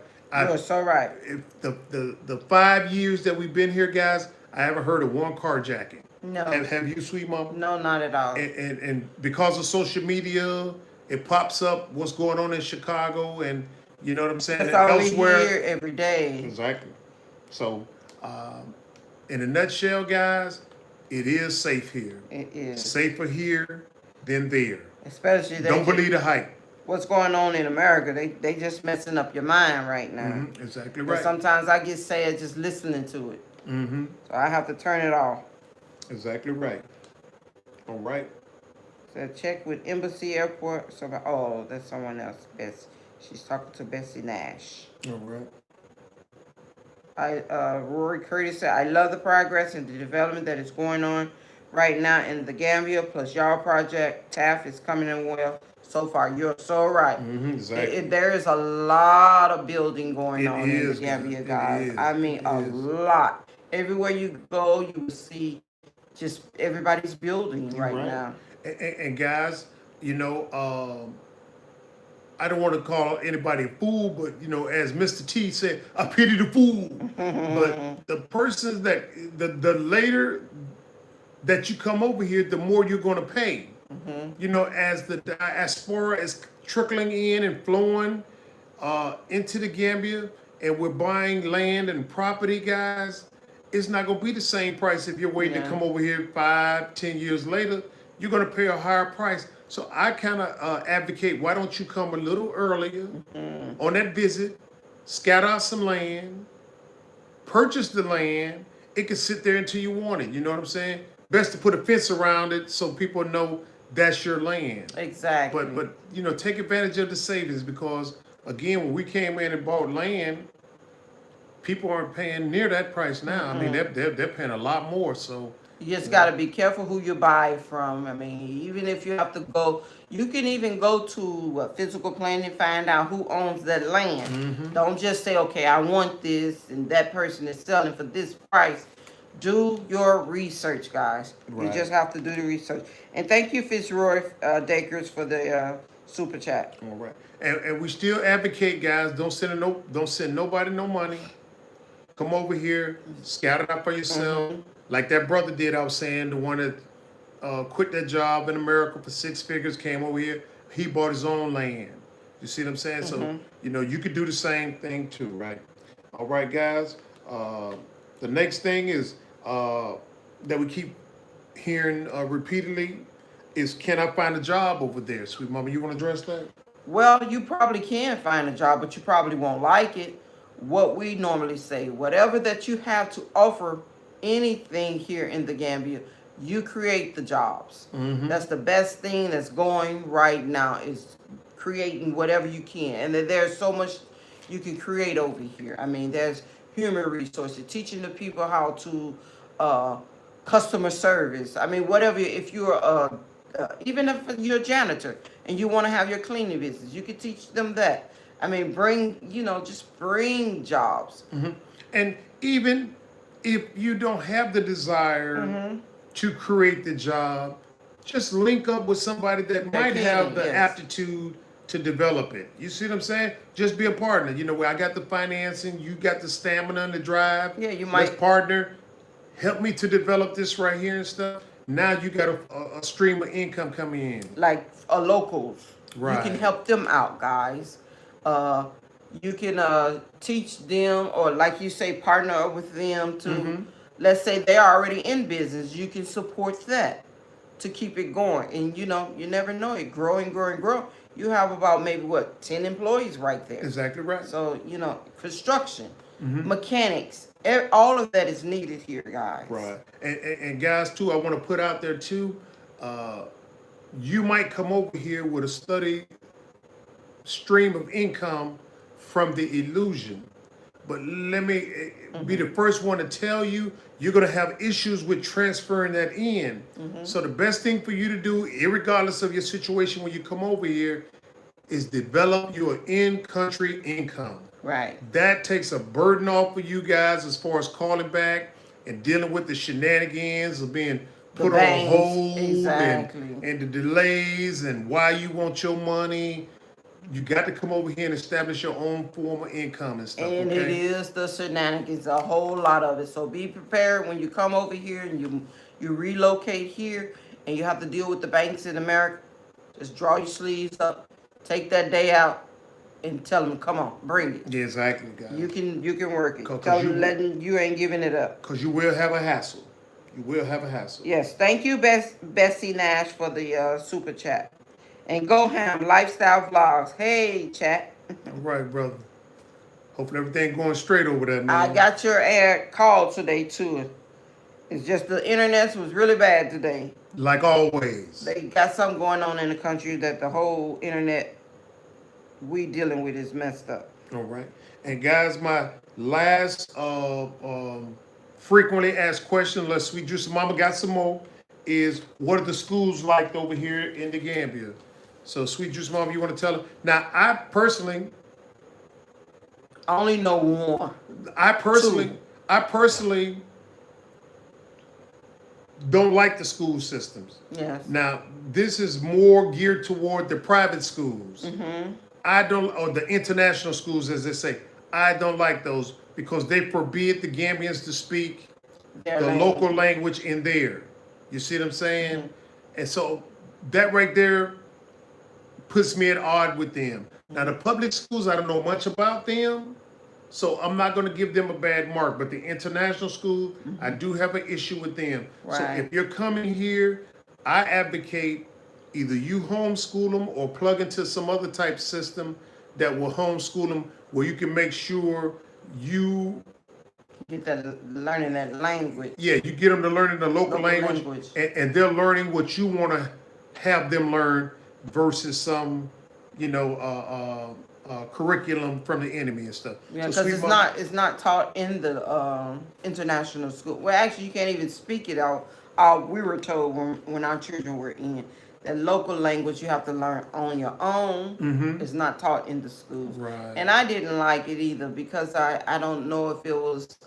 B: You're so right.
A: If the 5 years that we've been here, guys, I haven't heard of one carjacking.
B: No.
A: Have you, sweet mama?
B: No, not at all.
A: And because of social media, it pops up what's going on in Chicago, and you know what I'm saying.
B: It's
A: and
B: only
A: elsewhere.
B: here every day.
A: Exactly. So, in a nutshell, guys, it is safe here.
B: It is
A: Safer here than there.
B: especially
A: Don't believe the hype.
B: what's going on in America. They just messing up your mind right now.
A: Exactly
B: And
A: right.
B: sometimes I get sad just listening to it. So I have to turn it off.
A: Exactly right. All right.
B: So check with Embassy Airport. So oh, that's someone else. Bess. She's talking to Bessie Nash.
A: All right.
B: Rory Curtis said, I love the progress and the development that is going on right now in the Gambia, plus y'all project. TAF is coming in well so far. You're so right.
A: Exactly.
B: There is a lot of building going
A: It
B: on in
A: is,
B: the Gambia,
A: it
B: guys.
A: is,
B: I mean,
A: it
B: a
A: is.
B: lot. Everywhere you go, you will see just everybody's building right now.
A: And guys, you know, I don't want to call anybody a fool, but you know, as Mr. T said, I pity the fool. But the persons that the later that you come over here, the more you're going to pay. You know, as the diaspora is trickling in and flowing into the Gambia, and we're buying land and property, guys, it's not going to be the same price if you're waiting to come over here 5-10 years later. You're going to pay a higher price. So I kind of advocate, why don't you come a little earlier on that visit, scout out some land, purchase the land. It can sit there until you want it. You know what I'm saying? Best to put a fence around it so people know that's your land.
B: Exactly.
A: But you know, take advantage of the savings, because again, when we came in and bought land, people aren't paying near that price now. I mean, they're paying a lot more. So
B: you just got to be careful who you buy from. I mean, even if you have to go, you can even go to physical planning, find out who owns that land. Don't just say, okay, I want this, and that person is selling for this price. Do your research, guys.
A: Right.
B: You just have to do the research. And thank you, Fitzroy Dakers, for the super chat.
A: all right, and we still advocate, guys. Don't send nobody no money. Come over here, scout it out for yourself. Like that brother did, I was saying, the one that quit that job in America for 6 figures, came over here. He bought his own land. You see what I'm saying? So, you know, you could do the same thing too, right? All right, guys. The next thing is that we keep hearing repeatedly is, can I find a job over there? Sweet mama, you want to address that?
B: Well, you probably can find a job, but you probably won't like it. What we normally say, whatever that you have to offer anything here in the Gambia, you create the jobs. That's the best thing that's going right now, is creating whatever you can. And there's so much you can create over here. I mean, there's human resources, teaching the people how to customer service. I mean, whatever, if you're even if you're a janitor and you want to have your cleaning business, you can teach them that. I mean, just bring jobs.
A: And even if you don't have the desire to create the job, just link up with somebody that might have the aptitude to develop it. You see what I'm saying? Just be a partner. You know, where I got the financing, you got the stamina and the drive.
B: Yeah, you might.
A: Let's partner. Help me to develop this right here and stuff. Now you got a stream of income coming in.
B: Like locals.
A: Right.
B: You can help them out, guys. You can teach them, or like you say, partner up with them to, let's say they're already in business. You can support that to keep it going. And you know, you never know, it growing. You have about maybe 10 employees right there.
A: Exactly right.
B: So, you know, construction, mechanics, all of that is needed here, guys.
A: Right. And guys, too, I want to put out there, too, you might come over here with a steady stream of income from the illusion. But let me be the first one to tell you, you're going to have issues with transferring that in. So the best thing for you to do, irregardless of your situation when you come over here, is develop your in-country income.
B: Right.
A: That takes a burden off of you guys as far as calling back and dealing with the shenanigans of being
B: The
A: put on
B: banks,
A: hold
B: exactly.
A: and the delays and why you want your money. You got to come over here and establish your own form of income and stuff,
B: And it
A: okay?
B: is the shenanigans, a whole lot of it. So be prepared when you come over here and you relocate here and you have to deal with the banks in America. Just draw your sleeves up, take that day out, and tell them, come on, bring it.
A: Yeah, exactly, guys.
B: You can work it.
A: 'Cause
B: Tell
A: you-
B: them letting you ain't giving it up.
A: Because you will have a hassle. You will have a hassle.
B: Yes, thank you, Bessie Nash, for the super chat. And Go Ham Lifestyle Vlogs. Hey, chat.
A: All right, brother. Hopefully everything going straight over there, man.
B: I got your call today too. It's just the internet was really bad today.
A: Like always.
B: They got something going on in the country that the whole internet we dealing with is messed up.
A: All right. And guys, my last frequently asked question, unless Sweet Juice Mama got some more, is what are the schools like over here in the Gambia? So Sweet Juice Mama, you want to tell them? Now, I personally
B: I only know one.
A: I personally don't like the school systems.
B: Yes.
A: Now, this is more geared toward the private schools.
B: Mm-hmm.
A: I don't, or the international schools, as they say. I don't like those because they forbid the Gambians to speak
B: Their
A: the
B: language.
A: local language in there. You see what I'm saying? And so that right there puts me at odd with them. Now, the public schools, I don't know much about them, so I'm not going to give them a bad mark. But the international school, I do have an issue with them. So
B: Right.
A: if you're coming here, I advocate either you homeschool them or plug into some other type system that will homeschool them where you can make sure you,
B: Get that learning that language.
A: you get them to learn the local
B: Local
A: language.
B: language.
A: And they're learning what you want to have them learn versus some, curriculum from the enemy and stuff.
B: Yeah,
A: So
B: because
A: Sweet
B: it's not taught in the international school. Well, actually, you can't even speak it out. We were told when our children were in that local language you have to learn on your own.
A: Mhm.
B: It's not taught in the schools.
A: Right.
B: And I didn't like it either because I don't know if it was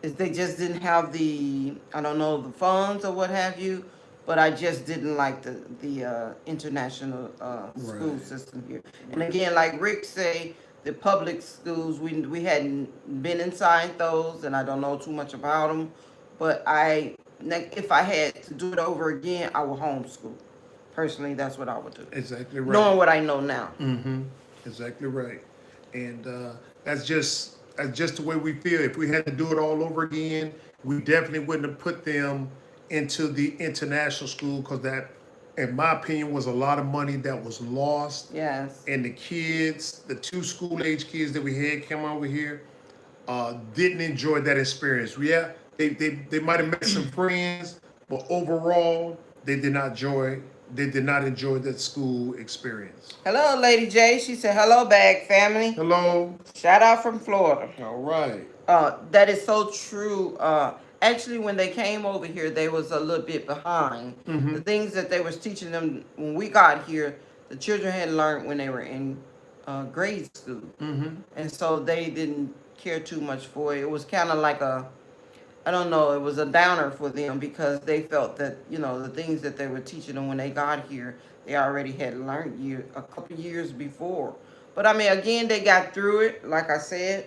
B: if they just didn't have the the funds or what have you. But I just didn't like the international school
A: Right.
B: system here. And again, like Rick say, the public schools we hadn't been inside those, and I don't know too much about them. But if I had to do it over again, I would homeschool. Personally, that's what I would do.
A: Exactly right.
B: Knowing what I know now.
A: Mm-hmm. Exactly right. And that's just the way we feel. If we had to do it all over again, we definitely wouldn't have put them into the international school because that, in my opinion, was a lot of money that was lost.
B: Yes.
A: And the kids, the two school-age kids that we had come over here, didn't enjoy that experience. Yeah, they might have met some friends, but overall, they did not enjoy that school experience.
B: Hello, Lady J. She said, hello, Bag family.
A: Hello.
B: Shout out from Florida.
A: All right.
B: That is so true. Actually, when they came over here, they was a little bit behind.
A: Mhm.
B: The things that they was teaching them when we got here, the children had learned when they were in grade school.
A: Mm-hmm.
B: And so they didn't care too much for it. It was kind of like it was a downer for them because they felt that, the things that they were teaching them when they got here, they already had learned a couple years before. But I mean, again, they got through it. Like I said,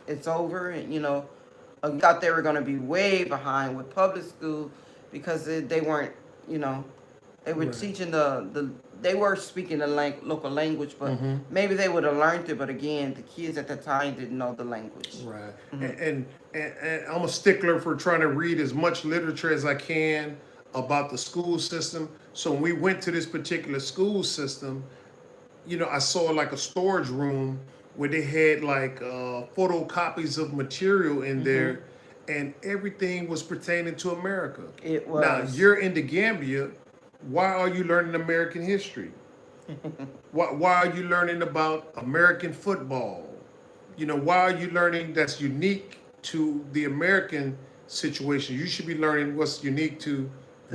B: it's over. And, I thought they were going to be way behind with public school because they weren't, they were
A: Right.
B: teaching they were speaking the local language, but
A: Mhm.
B: maybe they would have learned it. But again, the kids at the time didn't know the language.
A: Right. And I'm a stickler for trying to read as much literature as I can about the school system. So when we went to this particular school system, I saw like a storage room where they had like photocopies of material in there, and everything was pertaining to America.
B: It was.
A: Now, you're in the Gambia. Why are you learning American history? Why are you learning about American football? Why are you learning that's unique to the American situation? You should be learning what's unique to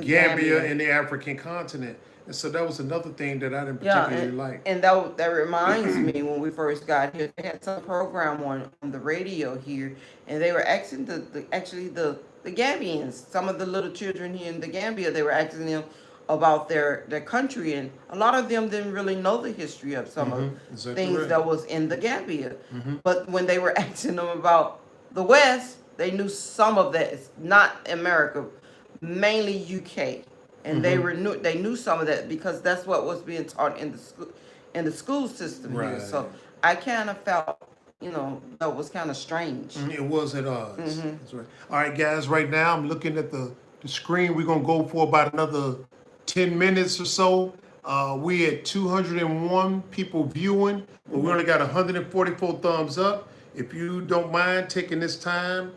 A: Gambia and the African continent. And so that was another thing that I didn't particularly like.
B: And that reminds me, when we first got here, they had some program on the radio here, and they were asking the Gambians, some of the little children here in the Gambia, they were asking them about their country, and a lot of them didn't really know the history of some of things that was in the Gambia. But when they were asking them about the West, they knew some of that. It's not America, mainly UK. And they knew some of that because that's what was being taught in the school system here. So I kind of felt, that was kind of strange.
A: It was at odds. That's right. All right, guys. Right now, I'm looking at the screen. We're gonna go for about another 10 minutes or so. We had 201 people viewing, but we only got 144 thumbs up. If you don't mind taking this time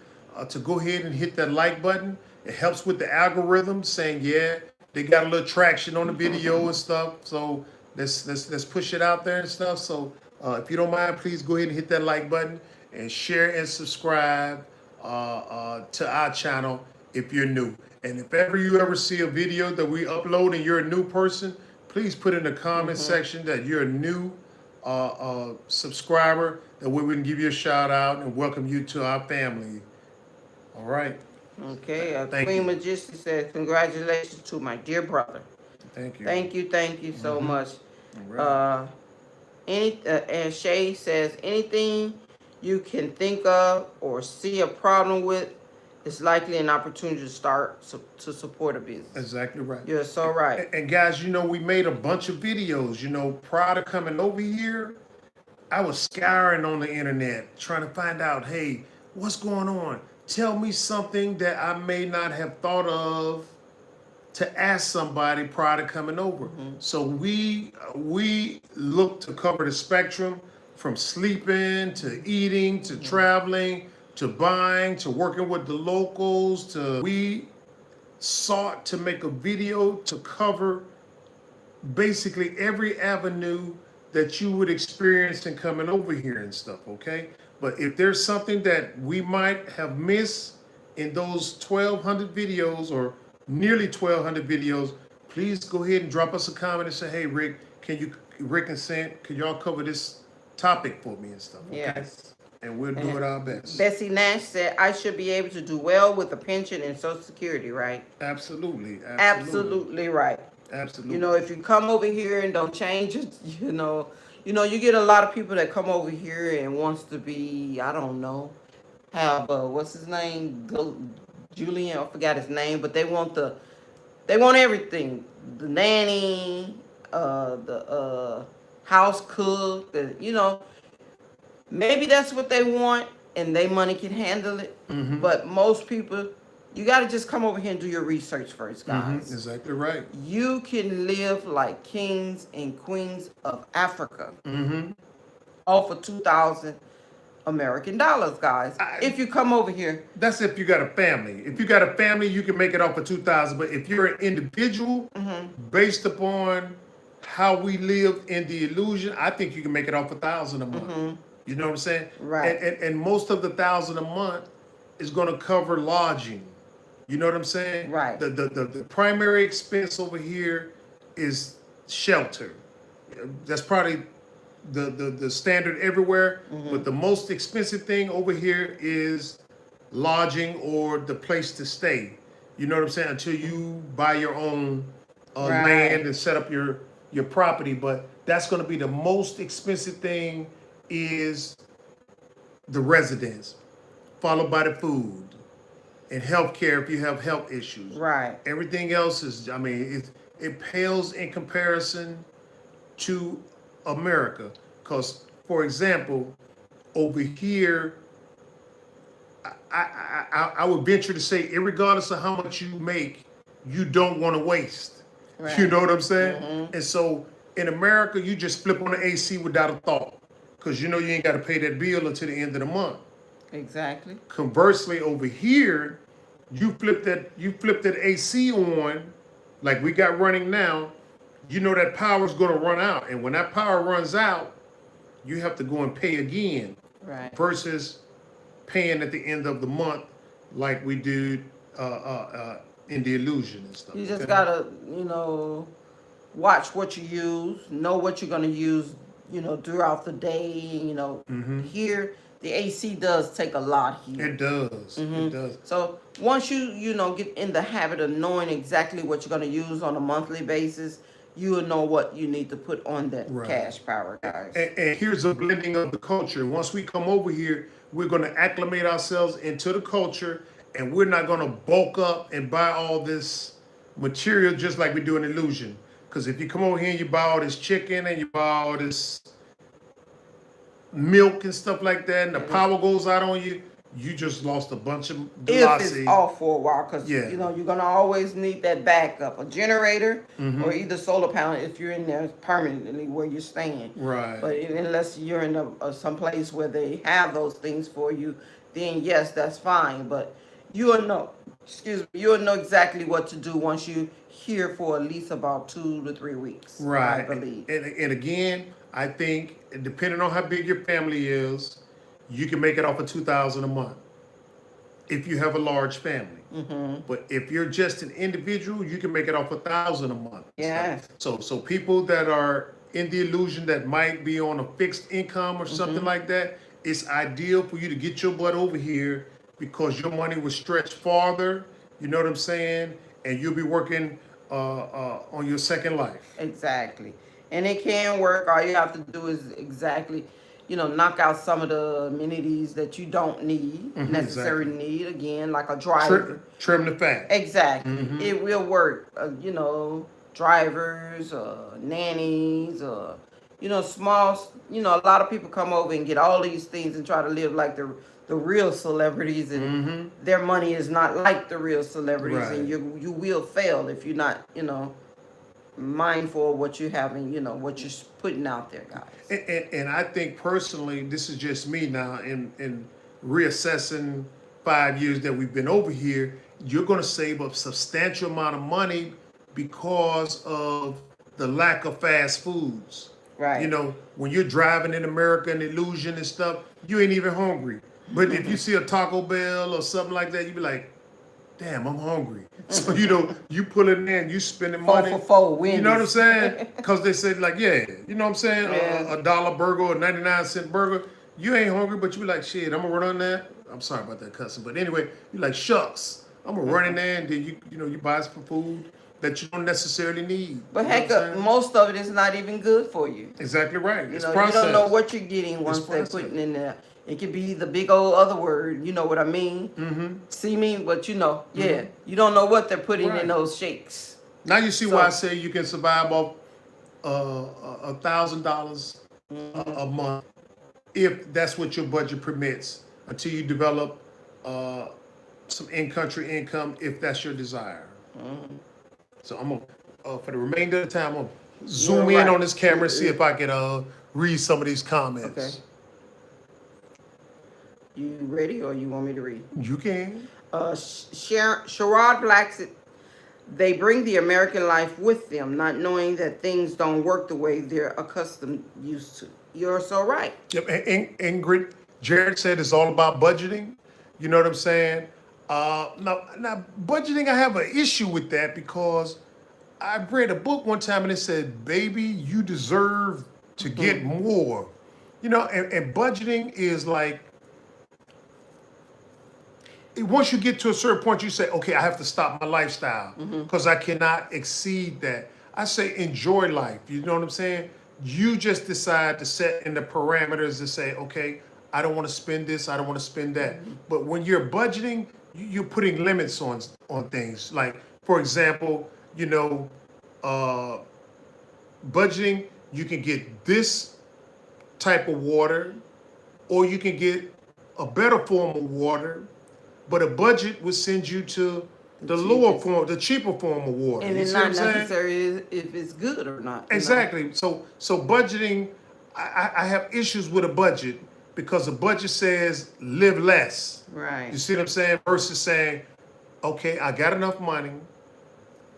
A: to go ahead and hit that like button, it helps with the algorithm saying, yeah, they got a little traction on the video and stuff. So let's push it out there and stuff. So if you don't mind, please go ahead and hit that like button and share and subscribe to our channel if you're new. And if ever you see a video that we upload and you're a new person, please put in the comment section that you're a new subscriber, that we can give you a shout out and welcome you to our family. All right.
B: Okay. Queen Majesty says, congratulations to my dear brother.
A: Thank you.
B: Thank you so much.
A: All right.
B: And Shay says, anything you can think of or see a problem with, it's likely an opportunity to start to support a business.
A: Exactly right.
B: You're so right.
A: And guys, we made a bunch of videos. Prior to coming over here, I was scouring on the internet trying to find out, hey, what's going on? Tell me something that I may not have thought of to ask somebody prior to coming over. So we look to cover the spectrum from sleeping to eating to traveling to buying, to working with the locals, we sought to make a video to cover basically every avenue that you would experience in coming over here and stuff, okay? But if there's something that we might have missed in those 1,200 videos or nearly 1,200 videos, please go ahead and drop us a comment and say, hey, Rick and Sant, could y'all cover this topic for me and stuff, okay?
B: Yes.
A: And we'll do it our best.
B: Bessie Nash said, I should be able to do well with a pension and Social Security, right?
A: Absolutely.
B: Absolutely right.
A: Absolutely.
B: If you come over here and don't change it, you get a lot of people that come over here and wants to be, I don't know, have, what's his name? Julian, I forgot his name, but they want everything. The nanny, the house cook, maybe that's what they want and their money can handle it. But most people, you got to just come over here and do your research first, guys.
A: Exactly right.
B: You can live like kings and queens of Africa off of 2,000 American dollars, guys. If you come over here.
A: That's if you got a family. If you got a family, you can make it off of 2,000. But if you're an individual, based upon how we live in the illusion, I think you can make it off 1,000 a month. You know what I'm saying?
B: Right.
A: And most of the 1,000 a month is going to cover lodging. You know what I'm saying?
B: Right.
A: The primary expense over here is shelter. That's probably the standard everywhere. But the most expensive thing over here is lodging or the place to stay. You know what I'm saying? Until you buy your own land and set up your property. But that's going to be the most expensive thing, is the residence, followed by the food and healthcare if you have health issues.
B: Right.
A: Everything else is, it pales in comparison to America. Because, for example, over here, I would venture to say, irregardless of how much you make, you don't want to waste. Right. You know what I'm saying? And so in America, you just flip on the AC without a thought, because you ain't got to pay that bill until the end of the month.
B: Exactly.
A: Conversely, over here, you flip that AC on, like we got running now. That power's going to run out, and when that power runs out, you have to go and pay again.
B: Right. Versus
A: paying at the end of the month, like we do in the illusion and stuff.
B: You just gotta, watch what you use, know what you're gonna use, throughout the day. Here the AC does take a lot here.
A: It does. It does.
B: So once you get in the habit of knowing exactly what you're gonna use on a monthly basis, you will know what you need to put on that cash power, guys.
A: And here's a blending of the culture. Once we come over here, we're going to acclimate ourselves into the culture, and we're not going to bulk up and buy all this material just like we do in Illusion. Because if you come over here and you buy all this chicken and you buy all this milk and stuff like that, and the power goes out on you, you just lost a bunch of
B: if it's off for a while, because
A: Yeah.
B: you're gonna always need that backup, a generator or either solar panel if you're in there permanently where you're staying.
A: Right.
B: But unless you're in some place where they have those things for you, then yes, that's fine. But you'll know exactly what to do once you here for at least about 2 to 3 weeks.
A: Right.
B: I believe.
A: And again, I think depending on how big your family is, you can make it off of $2,000 a month if you have a large family. But if you're just an individual, you can make it off $1,000 a month.
B: Yes.
A: So people that are in the illusion that might be on a fixed income or something like that, it's ideal for you to get your butt over here because your money will stretch farther. You know what I'm saying? And you'll be working on your second life.
B: Exactly. And it can work. All you have to do is knock out some of the amenities that you don't necessarily need. Again, like a driver.
A: Trim the fat.
B: Exactly. It will work. Drivers, nannies, small. A lot of people come over and get all these things and try to live like the real celebrities, and their money is not like the real celebrities, and you will fail if you're not, mindful of what you have and what you're putting out there, guys.
A: And I think personally, this is just me now, in reassessing 5 years that we've been over here, you're going to save a substantial amount of money because of the lack of fast foods.
B: Right.
A: When you're driving in America and Illusion and stuff, you ain't even hungry. But if you see a Taco Bell or something like that, you be like, damn, I'm hungry. So, you pull it in, you spending money.
B: 4 for 4 wins.
A: You know what I'm saying? Because they said, like, you know what I'm saying?
B: Yeah.
A: A $1 burger or 99-cent burger. You ain't hungry, but you be like, shit, I'm going to run on that. I'm sorry about that cussing. But anyway, you like, shucks, I'm going to run in there, and then you buy some food that you don't necessarily need.
B: But heck, most of it is not even good for you.
A: Exactly right.
B: You don't know what you're getting once they're putting in there. It could be the big old other word, you know what I mean? See me, but you don't know what they're putting in those shakes.
A: Now you see why I say you can survive off $1,000 a month if that's what your budget permits until you develop some in-country income if that's your desire. So I'm gonna, for the remainder of the time, I'm gonna zoom in on this camera and see if I can read some of these comments.
B: Okay. You ready, or you want me to read?
A: You can.
B: Sherrod Black said, they bring the American life with them, not knowing that things don't work the way they're accustomed used to. You're so right.
A: Yep. And Ingrid, Jared said it's all about budgeting. You know what I'm saying? Now budgeting, I have an issue with that because I read a book one time and it said, baby, you deserve to get more. And budgeting is like, once you get to a certain point, you say, okay, I have to stop my lifestyle because I cannot exceed that. I say enjoy life. You know what I'm saying? You just decide to set in the parameters to say, okay, I don't want to spend this, I don't want to spend that. But when you're budgeting, you're putting limits on things. Like, for example, budgeting, you can get this type of water, or you can get a better form of water, but a budget would send you to the lower form, the cheaper form of water.
B: And it's not necessary if it's good or not.
A: Exactly. So budgeting, I have issues with a budget because a budget says live less.
B: Right.
A: You see what I'm saying? Versus saying, okay, I got enough money.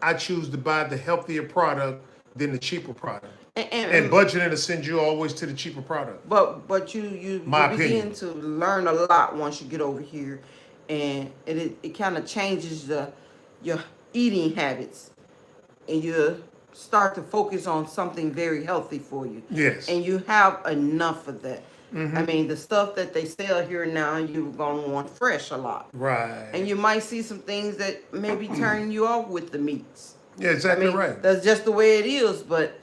A: I choose to buy the healthier product than the cheaper product. And budgeting to send you always to the cheaper product.
B: But you begin to learn a lot once you get over here, and it kind of changes eating habits, and you start to focus on something very healthy for you.
A: Yes.
B: And you have enough of that.
A: Mm-hmm.
B: I mean, the stuff that they sell here now, you're going to want fresh a lot.
A: Right.
B: And you might see some things that maybe turn you off with the meats.
A: Yeah, exactly right.
B: That's just the way it is, but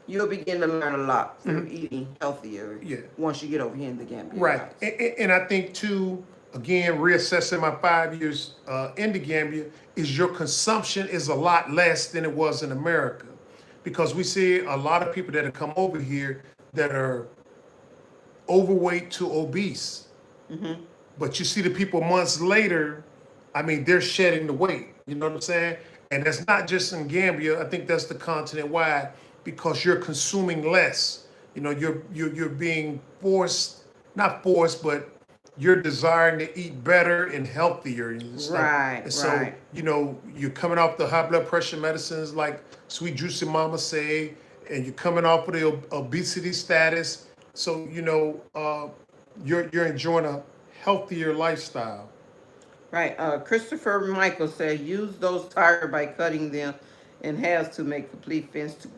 B: you'll begin to learn a lot through eating healthier once you get over here in the Gambia.
A: Right. And I think, too, again, reassessing my 5 years in the Gambia, is your consumption is a lot less than it was in America. Because we see a lot of people that have come over here that are overweight to obese. Mm-hmm. But you see the people months later, I mean, they're shedding the weight. You know what I'm saying? And that's not just in Gambia. I think that's the continent wide, because you're consuming less. You know, you're being forced, not forced, but you're desiring to eat better and healthier and stuff.
B: Right.
A: And so, you know, you're coming off the high blood pressure medicines like Sweet Juicy Mama say, and you're coming off of the obesity status. So, you know, you're enjoying a healthier lifestyle.
B: Right. Christopher Michael said, use those tires by cutting them in half to make complete fence to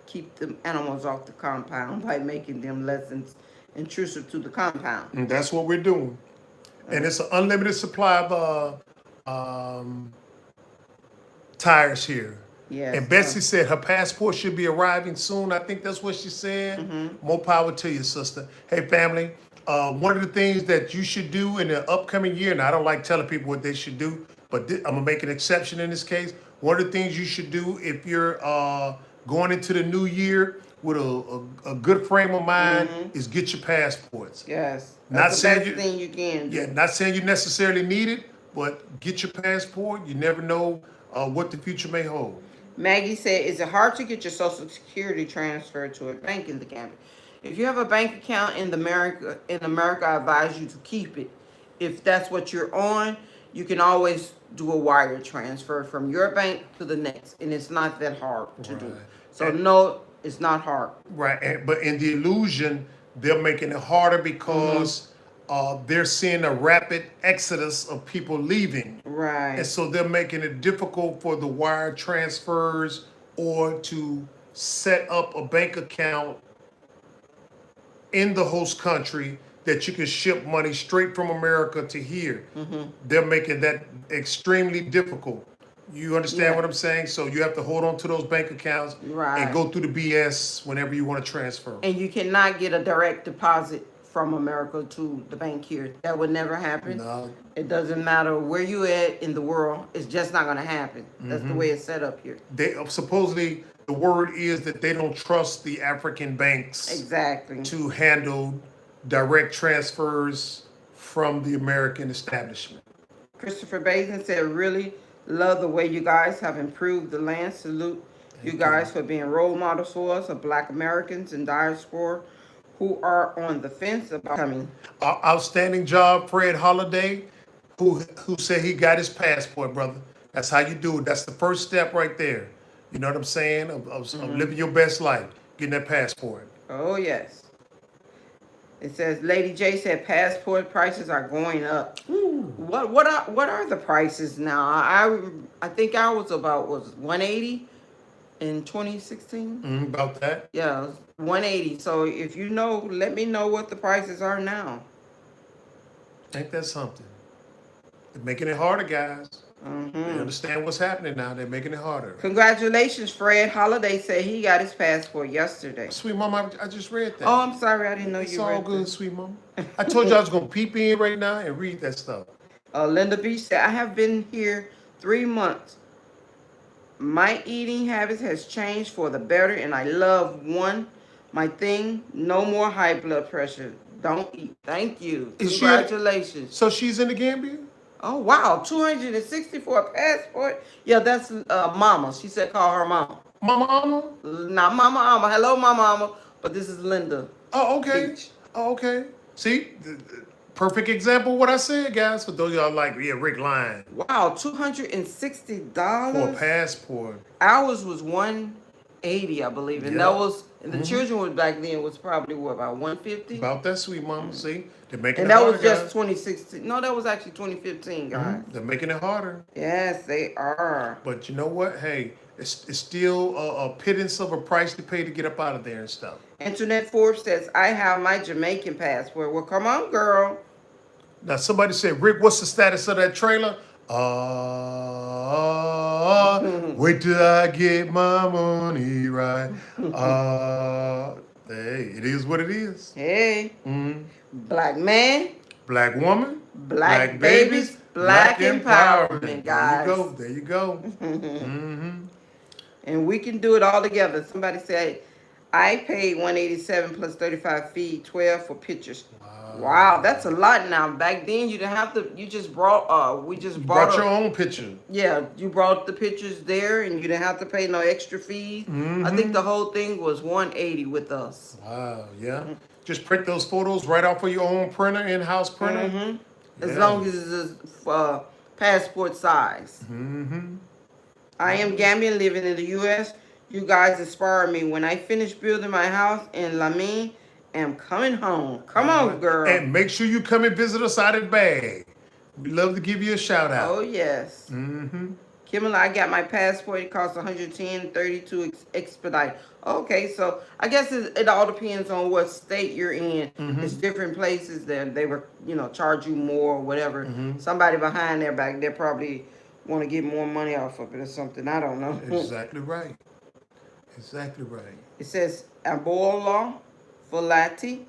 B: keep the animals off the compound by making them less intrusive to the compound.
A: And that's what we're doing. And it's an unlimited supply of tires here.
B: Yes.
A: And Betsy said her passport should be arriving soon. I think that's what she said. Mm-hmm. More power to you, sister. Hey, family. One of the things that you should do in the upcoming year, and I don't like telling people what they should do, but I'm going to make an exception in this case. One of the things you should do if you're going into the new year with a good frame of mind is get your passports.
B: Yes.
A: That's
B: the best thing you can do.
A: Yeah, not saying you necessarily need it, but get your passport. You never know what the future may hold.
B: Maggie said, is it hard to get your Social Security transferred to a bank in the Gambia? If you have a bank account in America, I advise you to keep it. If that's what you're on, you can always do a wire transfer from your bank to the next, and it's not that hard to do. So no, it's not hard.
A: Right, but in the illusion, they're making it harder because they're seeing a rapid exodus of people leaving.
B: Right.
A: And so they're making it difficult for the wire transfers or to set up a bank account in the host country that you can ship money straight from America to here. Mm-hmm. They're making that extremely difficult. You understand what I'm saying? So you have to hold on to those bank accounts and go through the BS whenever you want to transfer.
B: And you cannot get a direct deposit from America to the bank here. That would never happen.
A: No.
B: It doesn't matter where you at in the world. It's just not going to happen. That's the way it's set up here.
A: They supposedly, the word is that they don't trust the African banks to handle direct transfers from the American establishment.
B: Christopher Basin said, really love the way you guys have improved the land. Salute you guys for being role models for us of Black Americans in diaspora who are on the fence about coming.
A: Outstanding job, Fred Holiday, who said he got his passport, brother. That's how you do it. That's the first step right there. You know what I'm saying? Of living your best life, getting that passport.
B: Oh, yes. It says, Lady J said passport prices are going up. Ooh. What are the prices now? I think I was about, was 180 in 2016?
A: About that?
B: Yeah, 180. So if you know, let me know what the prices are now.
A: Ain't that something? They're making it harder, guys. They understand what's happening now. They're making it harder.
B: Congratulations, Fred. Holiday said he got his passport yesterday.
A: Sweet mama, I just read that.
B: Oh, I'm sorry. I didn't know you read that.
A: It's all good, sweet mama. I told you I was going to peep in right now and read that stuff.
B: Linda Beach said, I have been here 3 months. My eating habits has changed for the better, and I love my thing, no more high blood pressure. Don't eat. Thank you. Congratulations.
A: So she's in the Gambia?
B: Oh, wow. 260 for a passport? Yeah, that's Mama. She said call her Mama.
A: Mama Alma?
B: Not Mama Alma. Hello, Mama Alma. But this is Linda.
A: Oh, okay.
B: Beach.
A: Oh, okay. See? Perfect example of what I said, guys. For those of y'all like, Rick lying.
B: Wow, $260?
A: For a passport.
B: Ours was $180 80, I believe, and
A: Yeah.
B: that was, and the children was back then was probably what, about 150,
A: About that, sweet mama. See, they're making
B: and
A: it
B: that
A: harder,
B: was just
A: guys.
B: 2016. No, that was actually 2015, guys.
A: They're making it harder.
B: Yes, they are.
A: But you know what? Hey, it's still a pittance of a price to pay to get up out of there and stuff.
B: Internet Forbes says I have my Jamaican passport. Well, come on, girl.
A: Now somebody said, Rick, what's the status of that trailer? Wait till I get my money right. Hey, it is what it is.
B: Hey,
A: Mhm.
B: black man,
A: Black woman,
B: black babies, black empowerment, guys.
A: There you go. Mm-hmm.
B: And we can do it all together. Somebody said, I paid 187 plus 35 fee, 12 for pictures. Wow, that's a lot now. Back then, you didn't have to. You just brought. We just
A: Brought your own picture.
B: Yeah, you brought the pictures there, and you didn't have to pay no extra fees. I think the whole thing was 180 with us.
A: Wow, yeah. Just print those photos right off of your own printer, in-house printer.
B: As long as it's passport size. I am Gambian, living in the U.S. You guys inspire me. When I finish building my house in Lamine, I'm coming home. Come on, girl.
A: And make sure you come and visit us out at Bag. We'd love to give you a shout out.
B: Oh, yes. Kimberly, I got my passport. It costs $110.32 expedite. Okay, so I guess it all depends on what state you're in. There's different places that they were, charge you more or whatever. Somebody behind their back, they probably want to get more money off of it or something. I don't know.
A: Exactly right. Exactly right.
B: It says Abola Folati.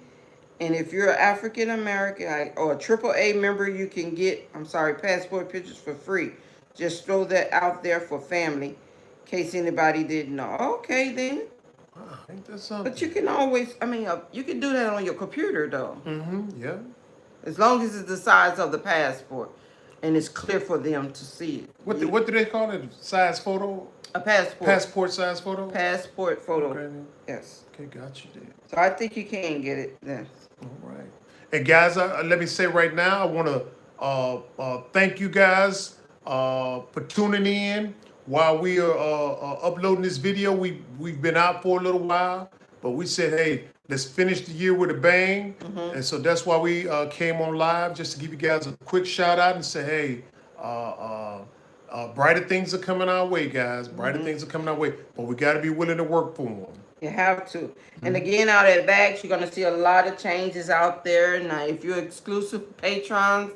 B: And if you're an African American or a AAA member, you can get, passport pictures for free. Just throw that out there for family, in case anybody didn't know. Okay, then.
A: Wow, ain't that something?
B: But you can always, you can do that on your computer, though.
A: Yeah.
B: As long as it's the size of the passport and it's clear for them to see it.
A: What do they call it? Size photo?
B: A passport.
A: Passport size photo?
B: Passport photo.
A: Okay.
B: Yes.
A: Okay, got you there.
B: So I think you can get it then.
A: All right. And guys, let me say right now, I want to thank you guys for tuning in while we are uploading this video. We've been out for a little while, but we said, hey, let's finish the year with a bang. And so that's why we came on live, just to give you guys a quick shout out and say, hey, brighter things are coming our way, guys. Brighter things are coming our way, but we got to be willing to work for them.
B: You have to. And again, out at Bags, you're going to see a lot of changes out there. Now, if you're exclusive Patreon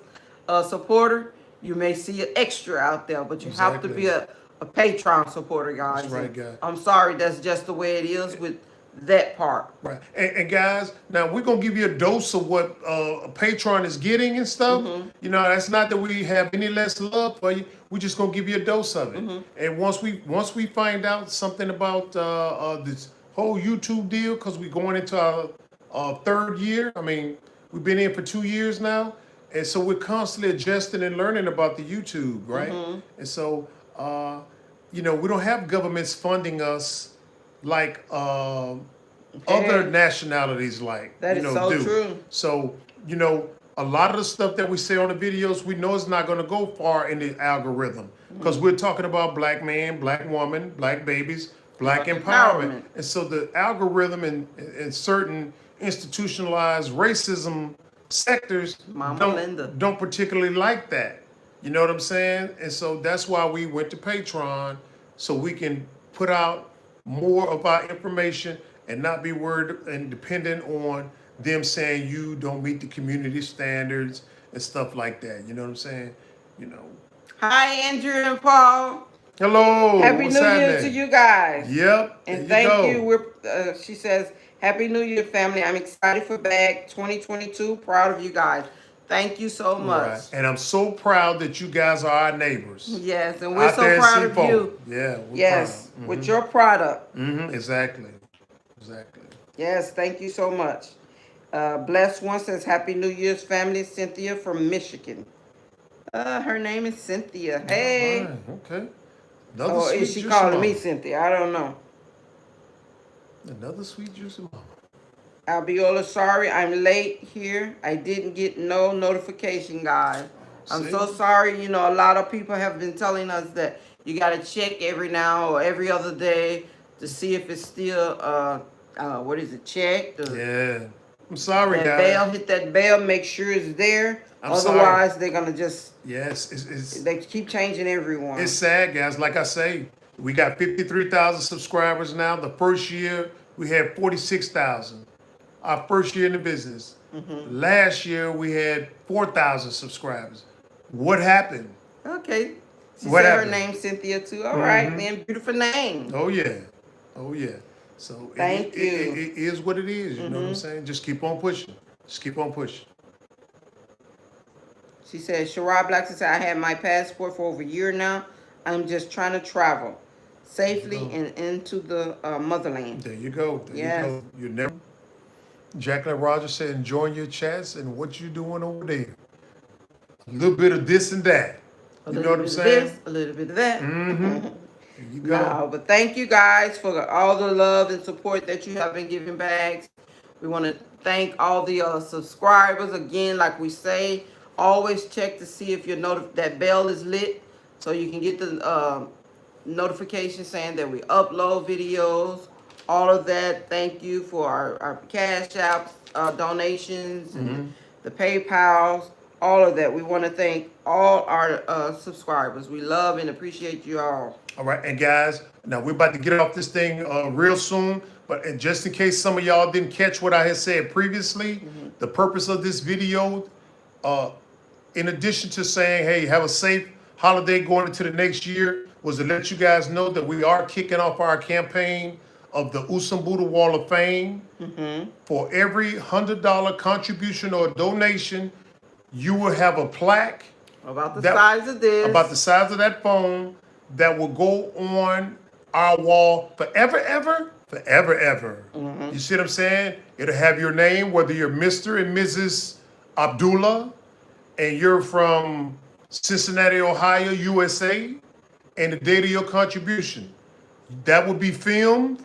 B: supporter, you may see an extra out there, but you have to be a Patreon supporter, guys.
A: That's right, guys.
B: I'm sorry, that's just the way it is with that part.
A: Right. And guys, now we're going to give you a dose of what a Patreon is getting and stuff. That's not that we have any less love for you. We're just going to give you a dose of it. And once we find out something about this whole YouTube deal, because we're going into our third year. We've been in for 2 years now. And so we're constantly adjusting and learning about the YouTube, right? And so, we don't have governments funding us like other nationalities
B: That is so true.
A: So, a lot of the stuff that we say on the videos, we know it's not going to go far in the algorithm because we're talking about black man, black woman, black babies, black empowerment. And so the algorithm in certain institutionalized racism sectors don't particularly like that. You know what I'm saying? And so that's why we went to Patreon, so we can put out more of our information and not be worried and dependent on them saying you don't meet the community standards and stuff like that. You know what I'm saying?
B: Hi, Andrew and Paul.
A: Hello.
B: Happy New Year to you guys.
A: Yep.
B: And thank you. She says, Happy New Year, family. I'm excited for Bag 2022. Proud of you guys. Thank you so much.
A: Right. And I'm so proud that you guys are our neighbors.
B: Yes, and we're so proud of you.
A: Yeah.
B: Yes, with your product.
A: Exactly.
B: Yes, thank you so much. Blessed One says, Happy New Year's, family. Cynthia from Michigan. Her name is Cynthia. Hey.
A: Okay.
B: Is she calling me Cynthia? I don't know.
A: Another sweet juicy mama.
B: Albiola, sorry I'm late here. I didn't get no notification, guys. I'm so sorry. A lot of people have been telling us that you got to check every now or every other day to see if it's still what is it, checked? Or
A: Yeah. I'm sorry,
B: that
A: guys.
B: bell, hit that bell, make sure it's there.
A: I'm
B: Otherwise,
A: sorry.
B: they're gonna just
A: Yes,
B: they keep changing everyone.
A: it's sad, guys. Like I say, we got 53,000 subscribers now. The first year we had 46,000. Our first year in the business. Last year we had 4,000 subscribers. What happened?
B: Okay. She
A: What
B: said
A: happened?
B: her name's Cynthia too. All right, then, beautiful name.
A: Oh yeah, oh yeah. So
B: Thank you.
A: It is what it is. You know what I'm saying? Just keep on pushing. Just keep on pushing.
B: She said, Sherrod Blackson said, I had my passport for over a year now. I'm just trying to travel safely and into the motherland.
A: There you go. There
B: Yes.
A: you go. You never. Jacqueline Rogers said, enjoying your chats and what you doing over there. A little bit of this and that. You know what I'm saying?
B: This, a little bit of that.
A: There you go.
B: No, but thank you guys for all the love and support that you have been giving back. We want to thank all the subscribers again. Like we say, always check to see if your that bell is lit, so you can get the notification saying that we upload videos. All of that. Thank you for our Cash Apps donations and the PayPals. All of that. We want to thank all our subscribers. We love and appreciate you all.
A: All right, and guys, now we're about to get off this thing real soon, but just in case some of y'all didn't catch what I had said previously, the purpose of this video, in addition to saying, hey, have a safe holiday going into the next year, was to let you guys know that we are kicking off our campaign of the Usumbura Wall of Fame. For every $100 contribution or donation, you will have a plaque
B: About the size of this.
A: about the size of that phone that will go on our wall forever, ever. You see what I'm saying? It'll have your name, whether you're Mr. and Mrs. Abdullah, and you're from Cincinnati, Ohio, USA, and the date of your contribution. That will be filmed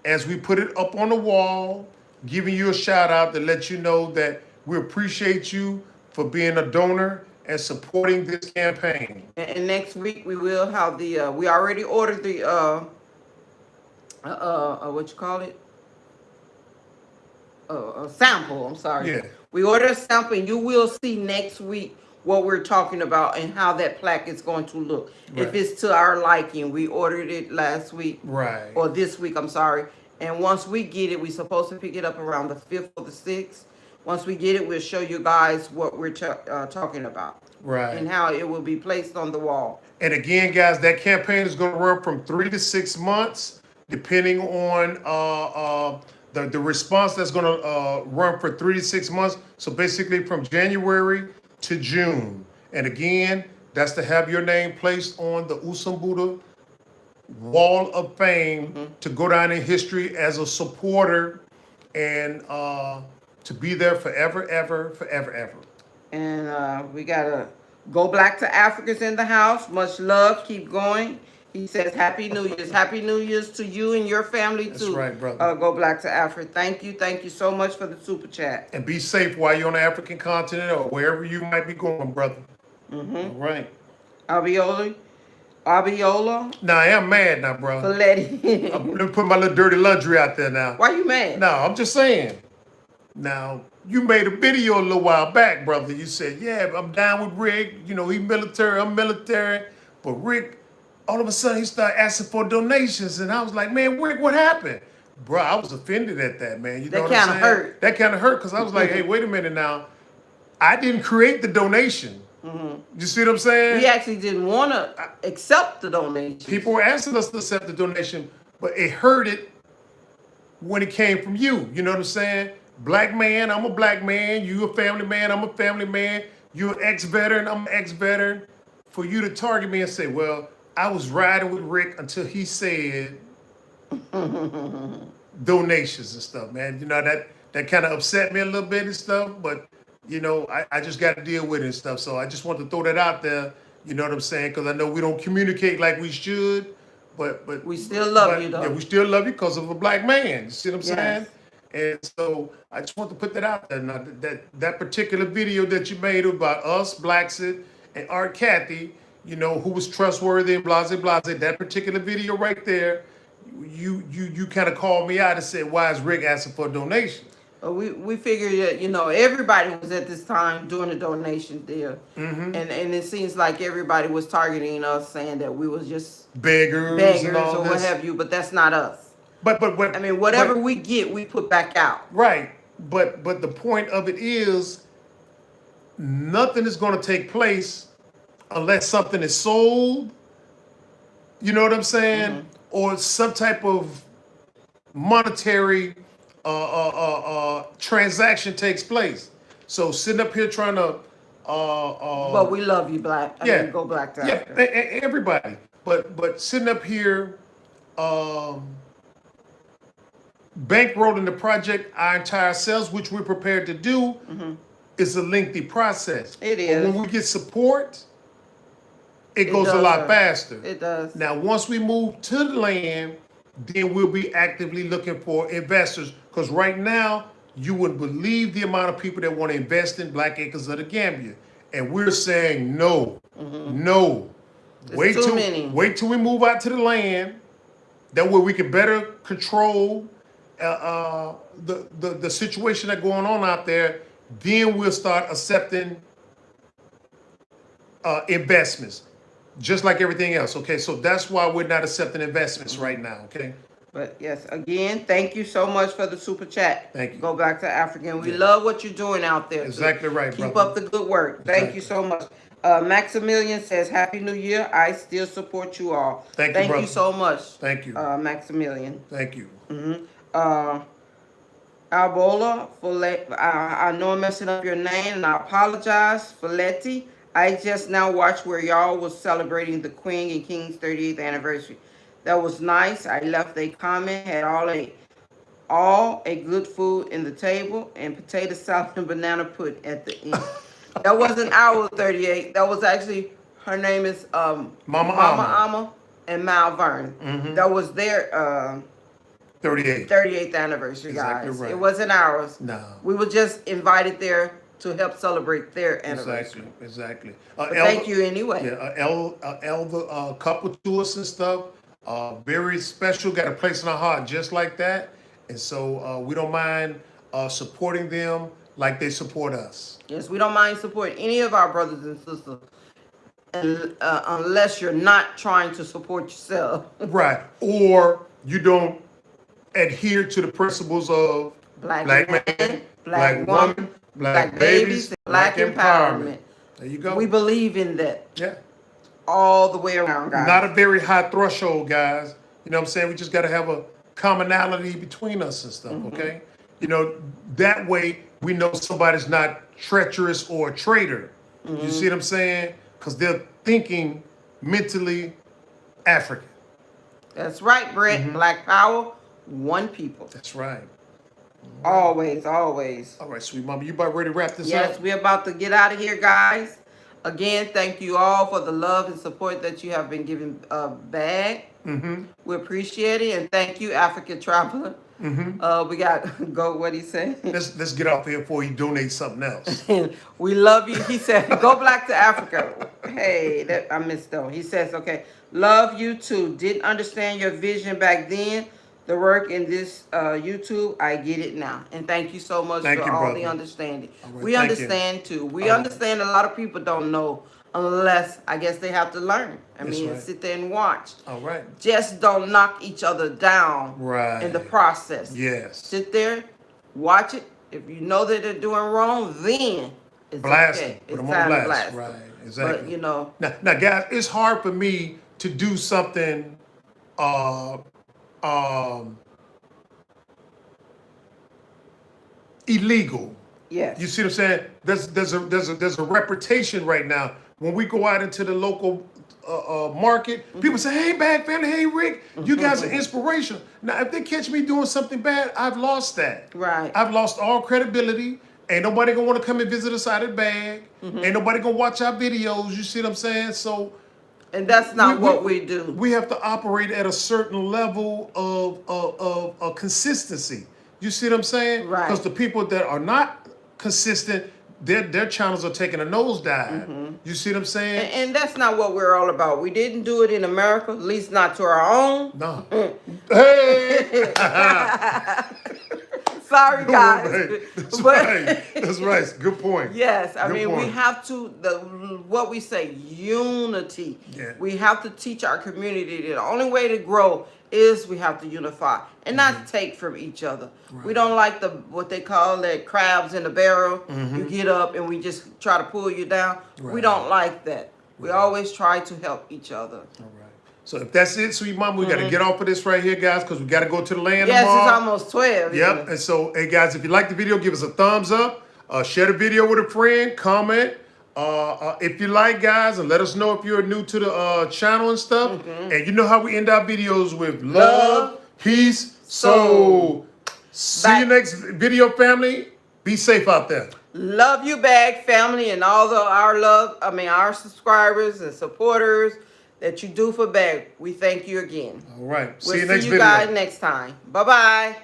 A: as we put it up on the wall, giving you a shout out to let you know that we appreciate you for being a donor and supporting this campaign.
B: And next week we will have the we already ordered the what you call it? A sample. I'm sorry.
A: Yeah.
B: We ordered a sample, and you will see next week what we're talking about and how that plaque is going to look.
A: Right.
B: If it's to our liking, we ordered it last week.
A: Right.
B: Or this week, I'm sorry. And once we get it, we're supposed to pick it up around the 5th or the 6th. Once we get it, we'll show you guys what we're talking about.
A: Right.
B: And how it will be placed on the wall.
A: And again, guys, that campaign is going to run from 3 to 6 months, depending on the response that's going to run for 3 to 6 months. So basically from January to June. And again, that's to have your name placed on the Usumbura Wall of Fame to go down in history as a supporter and to be there forever, ever.
B: And we got to go black to Africans in the house. Much love. Keep going. He says, Happy New Year's. Happy New Year's to you and your family, too.
A: That's right, brother.
B: Go black to Africa. Thank you. Thank you so much for the super chat.
A: And be safe while you're on the African continent or wherever you might be going, brother. All right.
B: Abiola.
A: Now, I am mad now, bro.
B: Coletti.
A: I'm gonna put my little dirty laundry out there now.
B: Why you mad?
A: No, I'm just saying. Now, you made a video a little while back, brother. You said, yeah, I'm down with Rick. You know, he's military, I'm military. But Rick, all of a sudden, he started asking for donations. And I was like, man, Rick, what happened? Bro, I was offended at that, man. You know what I'm saying?
B: That kind of hurt.
A: That kind of hurt because I was like, hey, wait a minute now. I didn't create the donation. You see what I'm saying?
B: We actually didn't want to accept the donation.
A: People were asking us to accept the donation, but it hurted when it came from you. You know what I'm saying? Black man, I'm a black man. You a family man, I'm a family man. You an ex-veteran, I'm an ex-veteran. For you to target me and say, well, I was riding with Rick until he said donations and stuff, man. You know, that kind of upset me a little bit and stuff, but you know, I just got to deal with it and stuff. So I just want to throw that out there. You know what I'm saying? Because I know we don't communicate like we should, but
B: we still love you, though.
A: Yeah, we still love you because of a black man. You see what I'm
B: Yes.
A: saying? And so I just want to put that out there. Now, that particular video that you made about us, Blacksit, and Art Cathy, you know, who was trustworthy and blase, that particular video right there you kind of called me out and said, why is Rick asking for a donation?
B: We figured that, everybody was at this time doing a donation deal.
A: Mm-hmm.
B: And it seems like everybody was targeting us, saying that we was just
A: Beggars and all
B: or
A: this.
B: what have you, but that's not us.
A: But
B: I mean, whatever we get, we put back out.
A: Right. But the point of it is, nothing is going to take place unless something is sold. You know what I'm saying?
B: Mm-hmm.
A: Or some type of monetary transaction takes place. So sitting up here trying to
B: But we love you, Black. I mean, go Black to Africa.
A: everybody. But sitting up here bankrolling the project our entire selves, which we're prepared to do, is a lengthy process.
B: It is.
A: But when we get support, it goes a lot faster.
B: It does.
A: Now, once we move to the land, then we'll be actively looking for investors. Because right now, you wouldn't believe the amount of people that want to invest in Black Acres of the Gambia. And we're saying no, no.
B: It's too many.
A: Wait till we move out to the land. That way we can better control the situation that's going on out there. Then we'll start accepting investments, just like everything else. Okay, so that's why we're not accepting investments right now. Okay.
B: But yes, again, thank you so much for the super chat.
A: Thank you.
B: Go Back to Africa. We love what you're doing out there.
A: Exactly right,
B: Keep
A: brother.
B: up the good work. Thank you so much. Maximilian says, Happy New Year. I still support you all.
A: Thank you, brother.
B: You so much.
A: Thank you.
B: Maximilian.
A: Thank you.
B: Albola, I know I'm messing up your name, and I apologize. Folletti, I just now watched where y'all was celebrating the Queen and King's 38th anniversary. That was nice. I left a comment, had all a good food in the table, and potato salad and banana pudding at the end. That wasn't our 38. That was actually, her name is Mama Amma and Malvern. That was their 38th anniversary, guys.
A: Exactly right.
B: It wasn't ours.
A: No.
B: We were just invited there to help celebrate their anniversary.
A: Exactly.
B: Thank you anyway.
A: Yeah, Elva coupled to us and stuff. Very special. Got a place in our heart just like that. And so we don't mind supporting them like they support us.
B: Yes, we don't mind supporting any of our brothers and sisters, unless you're not trying to support yourself.
A: Right. Or you don't adhere to the principles of
B: Black
A: man, Black woman, Black babies,
B: and Black empowerment.
A: There you go.
B: We believe in that.
A: Yeah.
B: All the way around, guys.
A: Not a very high threshold, guys. You know what I'm saying? We just got to have a commonality between us and stuff, okay? You know, that way we know somebody's not treacherous or a traitor. You see what I'm saying? Because they're thinking mentally African.
B: That's right, Brett. Black power, one people.
A: That's right.
B: Always, always.
A: All right, sweet mama, you about ready to wrap this up?
B: Yes, we're about to get out of here, guys. Again, thank you all for the love and support that you have been giving back. We appreciate it, and thank you, African Traveler. We got what he said.
A: Let's get off here before he donates something else.
B: We love you. He said, go Black to Africa. Hey, I missed though. He says, okay, love you too. Didn't understand your vision back then. The work in this YouTube, I get it now. And thank you so much for all the understanding. Right, we understand too. We understand a lot of people don't know unless, I guess, they have to learn. I mean, sit there and watch.
A: All right.
B: Just don't knock each other down in the process.
A: Yes.
B: Sit there, watch it. If you know that they're doing wrong, then it's
A: blast
B: okay.
A: It's
B: time to blast.
A: Right, exactly.
B: But, you know.
A: Now, guys, it's hard for me to do something illegal.
B: Yes.
A: You see what I'm saying? There's a reputation right now. When we go out into the local market, people say, "Hey, Bad Family, hey, Rick, you guys are inspirational." Now, if they catch me doing something bad, I've lost that.
B: Right.
A: I've lost all credibility. Ain't nobody gonna want to come and visit us out of the bag. Ain't nobody gonna watch our videos. You see what I'm saying? So.
B: And that's not what we do.
A: We have to operate at a certain level of consistency. You see what I'm saying?
B: Right.
A: Because the people that are not consistent, their channels are taking a nosedive. You see what I'm saying?
B: And that's not what we're all about. We didn't do it in America, at least not to our own.
A: No. Hey.
B: Sorry, guys.
A: That's
B: But-
A: right. That's right. Good point.
B: Yes, I
A: Good
B: mean, we
A: point.
B: have to, what we say, unity.
A: Yeah.
B: We have to teach our community that the only way to grow is we have to unify and not take from each other. We don't like what they call that crabs in the barrel. You get up and we just try to pull you down. We don't like that. We always try to help each other.
A: All right. So if that's it, sweet mama, we got to get off of this right here, guys, because we got to go to the land
B: Yes,
A: tomorrow.
B: it's almost 12.
A: Yep.
B: isn't it?
A: And so, hey, guys, if you like the video, give us a thumbs up. Share the video with a friend. Comment. If you like, guys, and let us know if you're new to the channel and stuff. And you know how we end our videos with love, peace, soul. See you next video, family. Be safe out there.
B: Love you back, family, and all our subscribers and supporters that you do for back. We thank you again.
A: All right.
B: We'll
A: See you next
B: see you
A: video.
B: guys next time. Bye-bye.